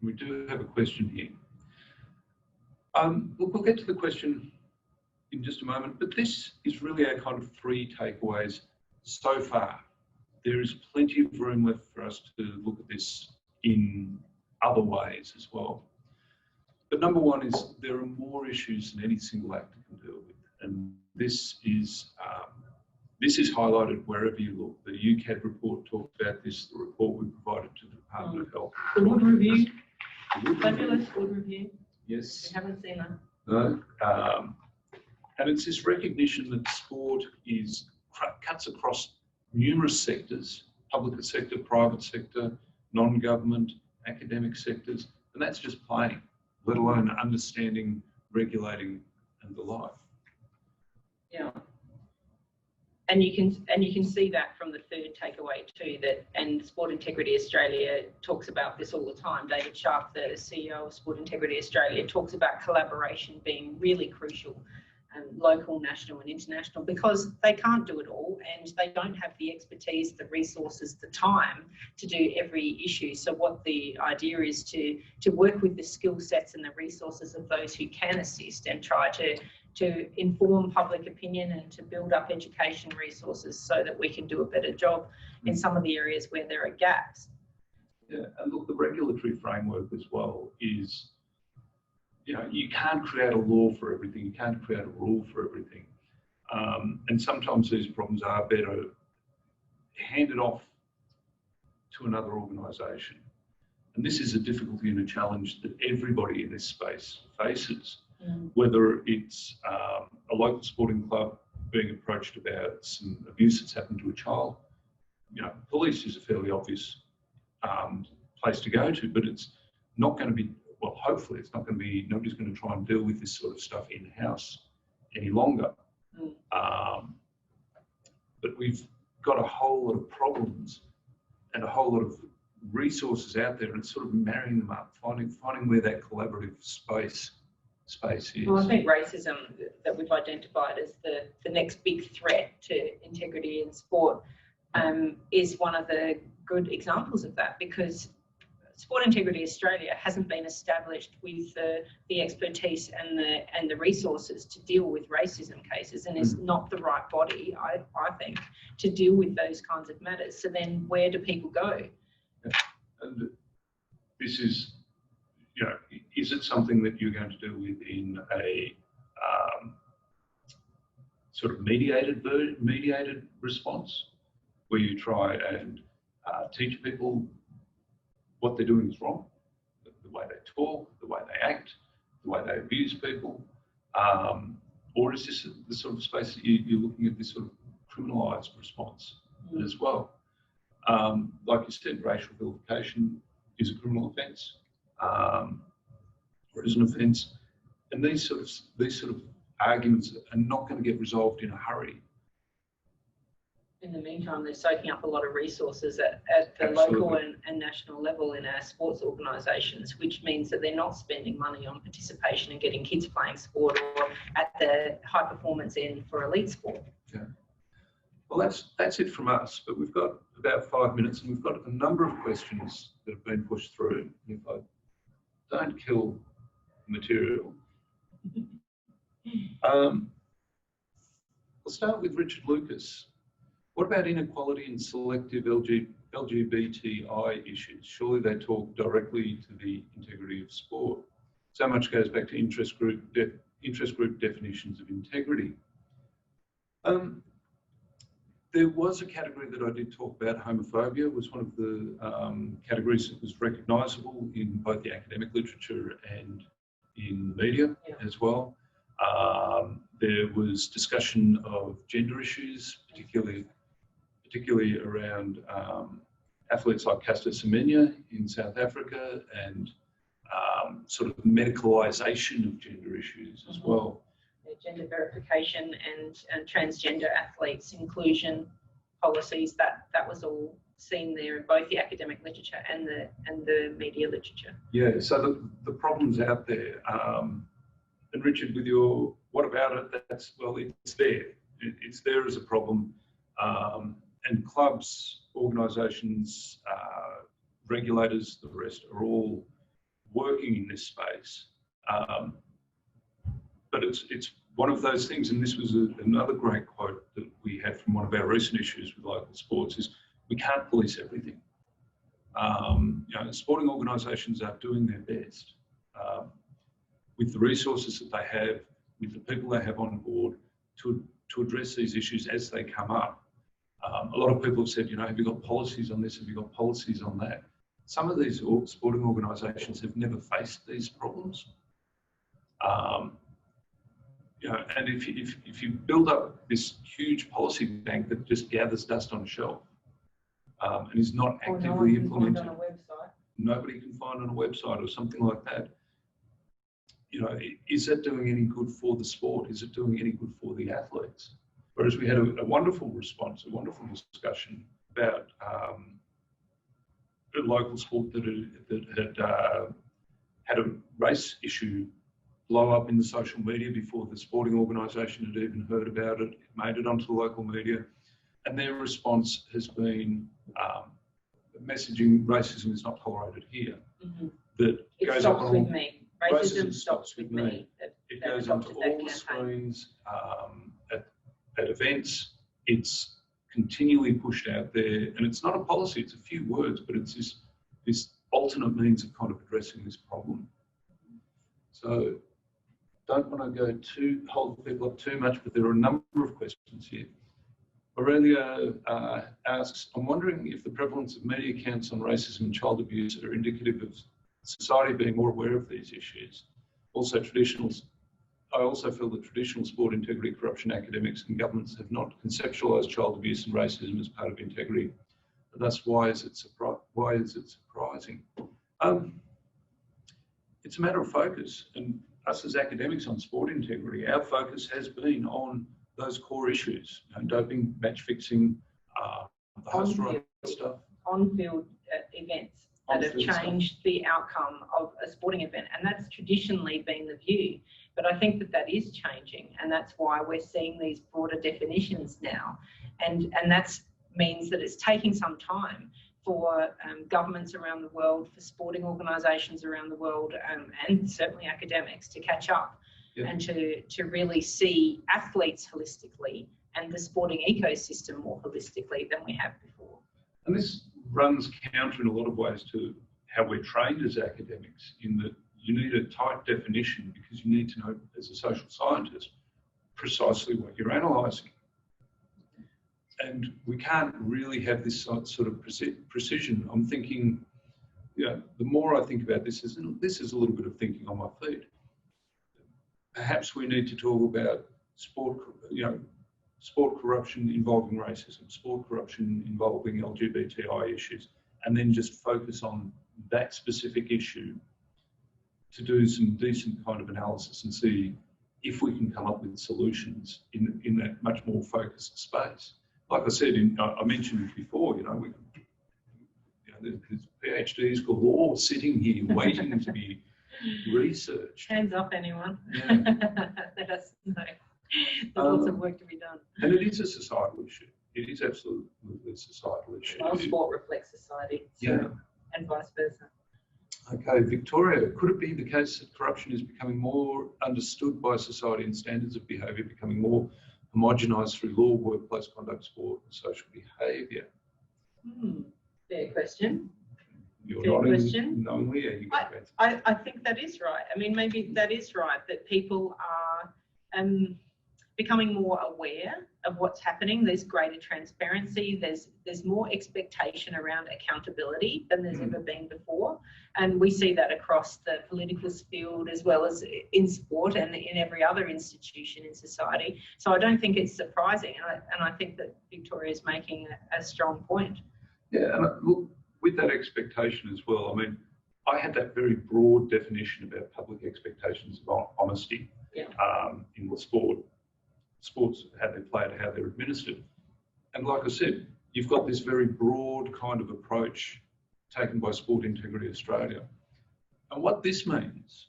We do have a question here. We'll get to the question in just a moment, but this is really our kind of 3 takeaways so far. There is plenty of room left for us to look at this in other ways as well. But number 1 is there are more issues than any single actor can deal with, and this is highlighted wherever you look. The UCAD report talked about this, the report we provided to the Department of Health. The Wood Review, fabulous Wood Review. Yes. We haven't seen that. No. this recognition that sport cuts across numerous sectors, public sector, private sector, non-government, academic sectors, and that's just playing, let alone understanding, regulating, and the like. Yeah. And you can see that from the third takeaway too, that, and Sport Integrity Australia talks about this all the time. David Sharp, the CEO of Sport Integrity Australia, talks about collaboration being really crucial, local, national and international, because they can't do it all and they don't have the expertise, the resources, the time to do every issue. So what the idea is to work with the skill sets and the resources of those who can assist and try to inform public opinion and to build up education resources so that we can do a better job in some of the areas where there are gaps. Yeah, and look, the regulatory framework as well is, you know, you can't create a law for everything, you can't create a rule for everything. And sometimes these problems are better handed off to another organisation. And this is a difficulty and a challenge that everybody in this space faces. Whether it's a local sporting club being approached about some abuse that's happened to a child, you know, police is a fairly obvious place to go to, but it's not going to be, well, hopefully it's not going to be, nobody's going to try and deal with this sort of stuff in-house any longer. But we've got a whole lot of problems and a whole lot of resources out there, and it's sort of marrying them up, finding where that collaborative space is. Well, I think racism that we've identified as the next big threat to integrity in sport is one of the good examples of that, because Sport Integrity Australia hasn't been established with the expertise and the resources to deal with racism cases, and is not the right body, I think, to deal with those kinds of matters. So then where do people go? Yeah. And this is, you know, is it something that you're going to do within a sort of mediated response, where you try and teach people what they're doing is wrong, the way they talk, the way they act, the way they abuse people, or is this the sort of space that you're looking at, this sort of criminalised response as well? Like you said, racial vilification is a criminal offence, or is an offence, and these sort of arguments are not going to get resolved in a hurry. In the meantime, they're soaking up a lot of resources at the Absolutely. local and national level in our sports organisations, which means that they're not spending money on participation and getting kids playing sport, or at the high performance end for elite sport. Yeah. Well, that's it from us, but we've got about 5 minutes and we've got a number of questions that have been pushed through. If I don't kill material. I'll start with Richard Lucas. What about inequality and selective LGBTI issues? Surely they talk directly to the integrity of sport. So much goes back to interest group definitions of integrity. There was a category that I did talk about. Homophobia was one of the categories that was recognisable in both the academic literature and in media as well. There was discussion of gender issues, particularly around athletes like Caster Semenya in South Africa, and sort of medicalisation of gender issues as well. Gender verification and transgender athletes inclusion policies, that was all seen there in both the academic literature and the media literature. Yeah, so the problem's out there. And Richard, with your what about it? That's, well, it's there. It's there as a problem. And clubs, organisations, regulators, the rest are all working in this space. But it's one of those things, and this was another great quote that we had from one of our recent issues with local sports, is we can't police everything. You know, sporting organisations are doing their best with the resources that they have, with the people they have on board to address these issues as they come up. A lot of people have said, you know, have you got policies on this? Have you got policies on that? Some of these sporting organisations have never faced these problems. You know, and if you build up this huge policy bank that just gathers dust on a shelf and is not actively implemented, on a website. Nobody can find on a website or something like that. You know, is that doing any good for the sport? Is it doing any good for the athletes? Whereas we had a wonderful response, a wonderful discussion about a local sport that had a race issue blow up in the social media before the sporting organisation had even heard about it. It made it onto the local media, and their response has been messaging racism is not tolerated here. Mm-hmm. That it goes stops up with me. Racism stops with me. It goes onto all the screens at events. It's continually pushed out there, and it's not a policy. It's a few words, but it's this alternate means of kind of addressing this problem. So don't want to hold people up too much, but there are a number of questions here. Aurelia asks, I'm wondering if the prevalence of media accounts on racism and child abuse are indicative of society being more aware of these issues. Also, I also feel that traditional sport integrity, corruption, academics and governments have not conceptualised child abuse and racism as part of integrity. Thus, why is it surprising? It's a matter of focus, and us as academics on sport integrity, our focus has been on those core issues, doping, match fixing, the host right stuff. On-field events that have changed the outcome of a sporting event, and that's traditionally been the view. But I think that is changing, and that's why we're seeing these broader definitions now, and that means that it's taking some time for governments around the world, for sporting organisations around the world, and certainly academics to catch up. Yeah. And to really see athletes holistically and the sporting ecosystem more holistically than we have before. And this runs counter in a lot of ways to how we're trained as academics, in that you need a tight definition because you need to know, as a social scientist, precisely what you're analysing. And we can't really have this sort of precision. I'm thinking, the more I think about this is a little bit of thinking on my feet. Perhaps we need to talk about sport corruption involving racism, sport corruption involving LGBTI issues, and then just focus on that specific issue to do some decent kind of analysis and see if we can come up with solutions in that much more focused space. Like I said, I mentioned before, there's PhDs galore sitting here waiting to be researched. Hands up, anyone. Yeah. Let us know. There's lots of work to be done. And it is a societal issue. It is absolutely a societal issue. Well, sport reflects society. So, yeah. And vice versa. Okay, Victoria, could it be the case that corruption is becoming more understood by society and standards of behaviour becoming more homogenised through law, workplace conduct, sport and social behaviour? Fair question. You're nodding knowingly. I think that is right. I mean, maybe that is right, that people are becoming more aware of what's happening. There's greater transparency. There's more expectation around accountability than there's ever been before. And we see that across the political field as well as in sport and in every other institution in society. So I don't think it's surprising. And I think that Victoria is making a strong point. Yeah, and look, with that expectation as well, I mean, I had that very broad definition about public expectations of honesty in the sports, how they're played, how they're administered. And like I said, you've got this very broad kind of approach taken by Sport Integrity Australia. And what this means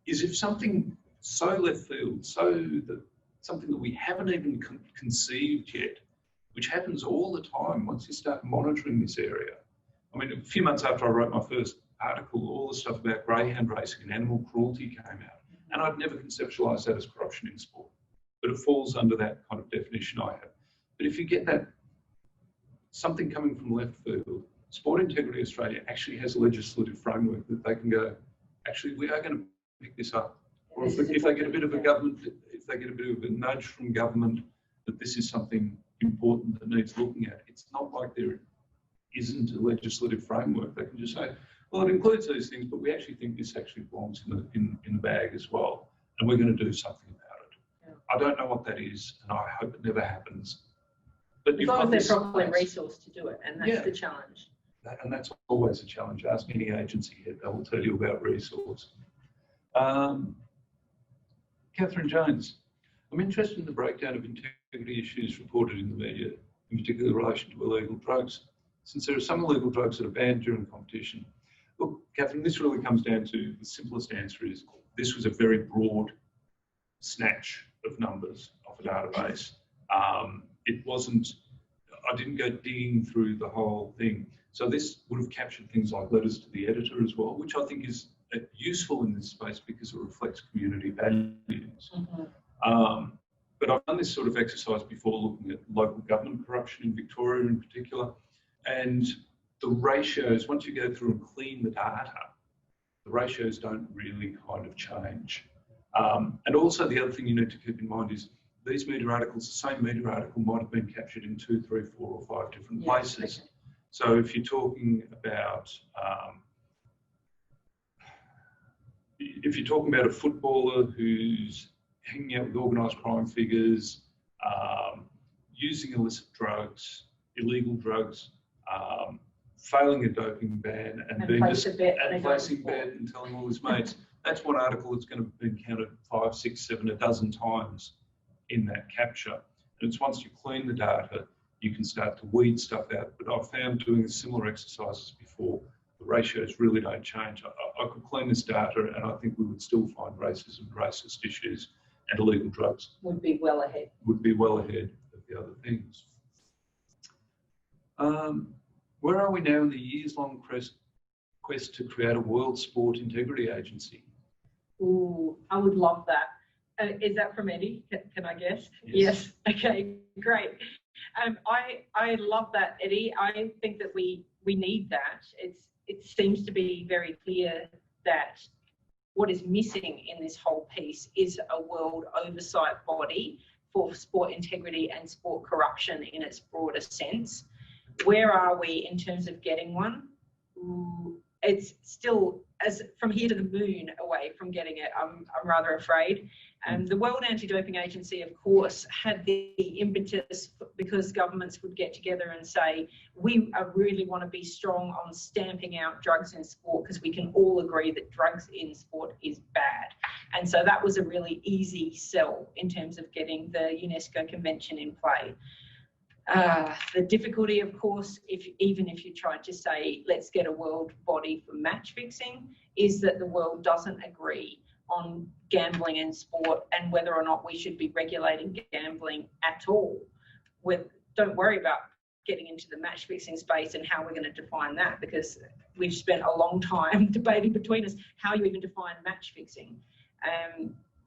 is if something so left field, something that we haven't even conceived yet, which happens all the time once you start monitoring this area. I mean, a few months after I wrote my first article, all the stuff about greyhound racing and animal cruelty came out. And I'd never conceptualised that as corruption in sport, but it falls under that kind of definition I have. But if you get that, something coming from left field, Sport Integrity Australia actually has a legislative framework that they can go, actually, we are going to pick this up. Or if they get a bit of a a nudge from government that this is something important that needs looking at, it's not like there isn't a legislative framework. They can just say, well, it includes these things, but we actually think this actually belongs in the bag as well. and we're going to do something about it. Yeah. I don't know what that is, and I hope it never happens. But As you've long got as this they're properly space. resourced to do it, and that's the challenge. And that's always a challenge. Ask any agency head, they will tell you about resource. Catherine Jones, I'm interested in the breakdown of integrity issues reported in the media, in particular in relation to illegal drugs. Since there are some illegal drugs that are banned during competition. Look, Catherine, this really comes down to the simplest answer is this was a very broad snatch of numbers off a database. It wasn't, I didn't go digging through the whole thing. So this would have captured things like letters to the editor as well, which I think is useful in this space because it reflects community values. Mm-hmm. But I've done this sort of exercise before looking at local government corruption in Victoria in particular. And the ratios, once you go through and clean the data, the ratios don't really kind of change. And also the other thing you need to keep in mind is these media articles, the same media article might have been captured in 2, 3, 4 or 5 different places. Okay. So if you're talking about a footballer who's hanging out with organised crime figures, using illicit drugs, illegal drugs, failing a doping ban, and placing a bet and telling all his mates, that's one article that's going to be counted 5, 6, 7, a dozen times in that capture. And it's once you clean the data, you can start to weed stuff out. But I've found doing similar exercises before, the ratios really don't change. I could clean this data and I think we would still find racism, racist issues and illegal drugs. Would be well ahead. Would be well ahead of the other things. Where are we now in the years-long quest to create a world sport integrity agency? Ooh, I would love that. Is that from Eddie? Can I guess? Yes. Okay, great. I love that, Eddie. I think that we need that. It seems to be very clear that what is missing in this whole piece is a world oversight body for sport integrity and sport corruption in its broader sense. Where are we in terms of getting one? Ooh, it's still as from here to the moon away from getting it. I'm rather afraid. The World Anti-Doping Agency, of course, had the impetus because governments would get together and say, we really want to be strong on stamping out drugs in sport because we can all agree that drugs in sport is bad. And so that was a really easy sell in terms of getting the UNESCO Convention in play. The difficulty, of course, even if you tried to say, let's get a world body for match fixing, is that the world doesn't agree on gambling in sport and whether or not we should be regulating gambling at all. Don't worry about getting into the match fixing space and how we're going to define that, because we've spent a long time debating between us how you even define match fixing.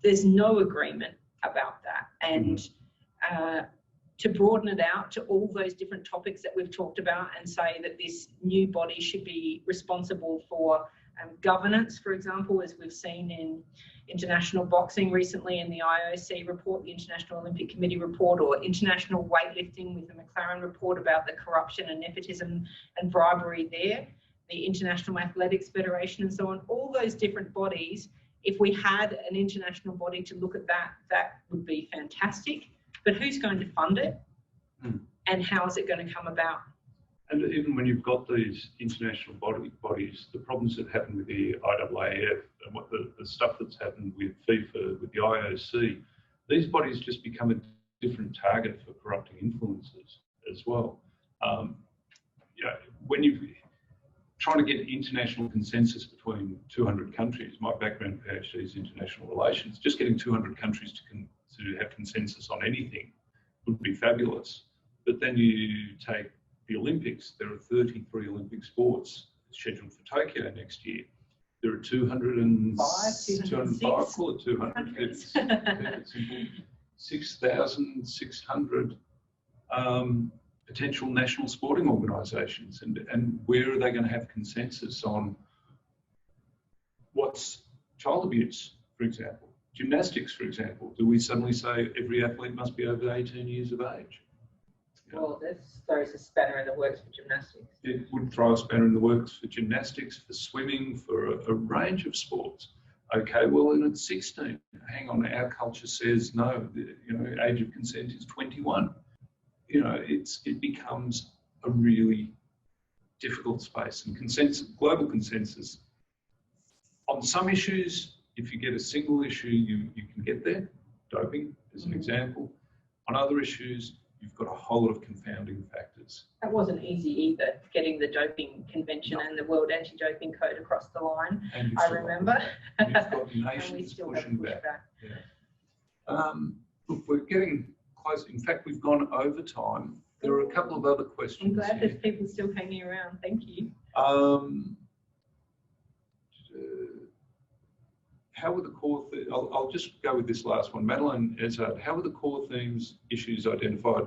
There's no agreement about that. And to broaden it out to all those different topics that we've talked about and say that this new body should be responsible for governance, for example, as we've seen in international boxing recently in the IOC report, the International Olympic Committee report, or international weightlifting with the McLaren report about the corruption and nepotism and bribery there, the International Athletics Federation and so on, all those different bodies. If we had an international body to look at that, that would be fantastic. But who's going to fund it? And how is it going to come about? And even when you've got these international bodies, the problems that happen with the IAAF and what the stuff that's happened with FIFA, with the IOC, these bodies just become a different target for corrupting influences as well. When you're trying to get international consensus between 200 countries, my background PhD is international relations, just getting 200 countries to have consensus on anything would be fabulous. But then you take the Olympics, there are 33 Olympic sports scheduled for Tokyo next year. There are 205, call it 200, keep it simple, 6,600 potential national sporting organisations. And where are they going to have consensus on what's child abuse, for example? Gymnastics, for example. Do we suddenly say every athlete must be over 18 years of age? Well, this throws a spanner in the works for gymnastics. It would throw a spanner in the works for gymnastics, for swimming, for a range of sports. Okay, well, and at 16, hang on, our culture says no, age of consent is 21. It becomes a really difficult space, and global consensus on some issues. If you get a single issue, you can get there. Doping is an example. On other issues, you've got a whole lot of confounding factors. That wasn't easy either, getting the doping convention and the World Anti-Doping Code across the line. I remember. You've got nations pushing back. Yeah. Look, we're getting close. In fact, we've gone over time. There are a couple of other questions. I'm glad there's people still hanging around. Thank you. How were the core I'll just go with this last one. Madeline Ezard, how were the core themes, issues identified?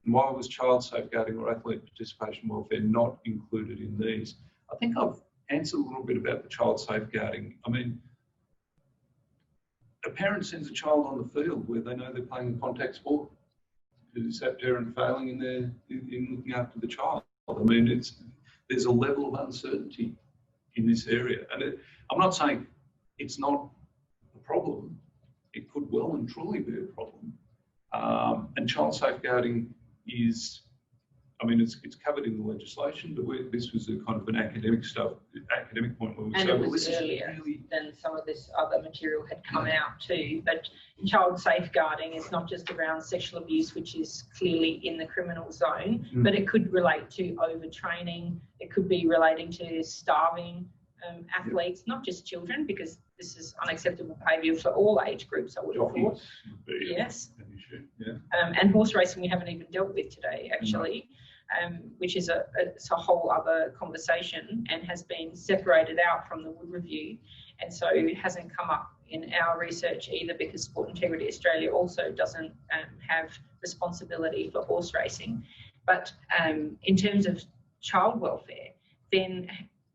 And why was child safeguarding or athlete participation welfare not included in these? I think I've answered a little bit about the child safeguarding. I mean, a parent sends a child on the field where they know they're playing a contact sport. Is that parent failing in looking after the child? I mean, there's a level of uncertainty in this area. And I'm not saying it's not a problem. It could well and truly be a problem. And child safeguarding is, I mean, it's covered in the legislation, but this was a kind of an academic point where we say, well, this is really... than some of this other material had come out too. But child safeguarding is not just around sexual abuse, which is clearly in the criminal zone, but it could relate to overtraining. It could be relating to starving athletes, not just children, because this is unacceptable behaviour for all age groups, I would have thought. Yes. And horse racing we haven't even dealt with today, actually, which is a whole other conversation and has been separated out from the Wood Review. And so it hasn't come up in our research either, because Sport Integrity Australia also doesn't have responsibility for horse racing. But in terms of child welfare, then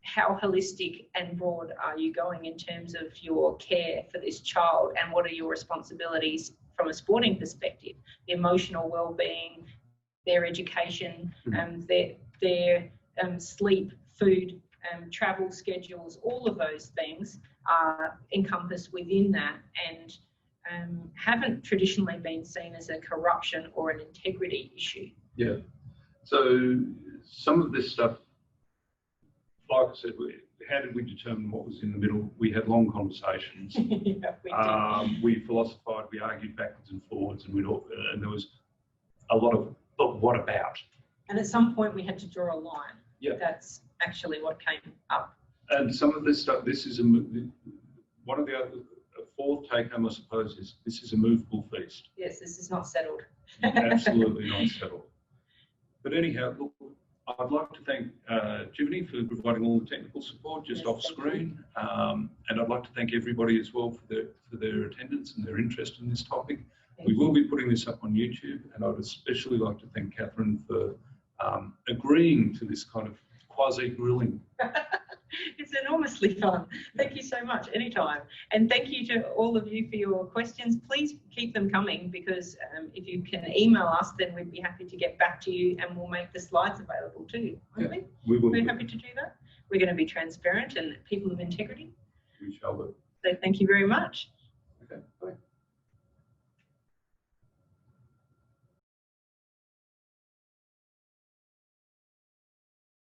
how holistic and broad are you going in terms of your care for this child, and what are your responsibilities from a sporting perspective? The emotional well-being, their education, their sleep, food, travel schedules, all of those things are encompassed within that, and haven't traditionally been seen as a corruption or an integrity issue. Yeah. So some of this stuff, like I said, how did we determine what was in the middle? We had long conversations. Yeah, we did. We philosophized, we argued backwards and forwards, and there was a lot of, but what about? And at some point we had to draw a line. Yeah. That's actually what came up. And some of this stuff, this is one of the other, a fourth take home, I suppose, is this is a movable feast. Yes, this is not settled. Absolutely not settled. But anyhow, look, I'd like to thank Jiminy for providing all the technical support just off screen, and I'd like to thank everybody as well for their attendance and their interest in this topic. We will be putting this up on YouTube, and I'd especially like to thank Catherine for agreeing to this kind of quasi-grilling. It's enormously fun. Thank you so much, anytime. And thank you to all of you for your questions. Please keep them coming, because if you can email us, then we'd be happy to get back to you, and we'll make the slides available too, won't we? We will. We're happy to do that. We're going to be transparent and people of integrity. We shall do. So thank you very much.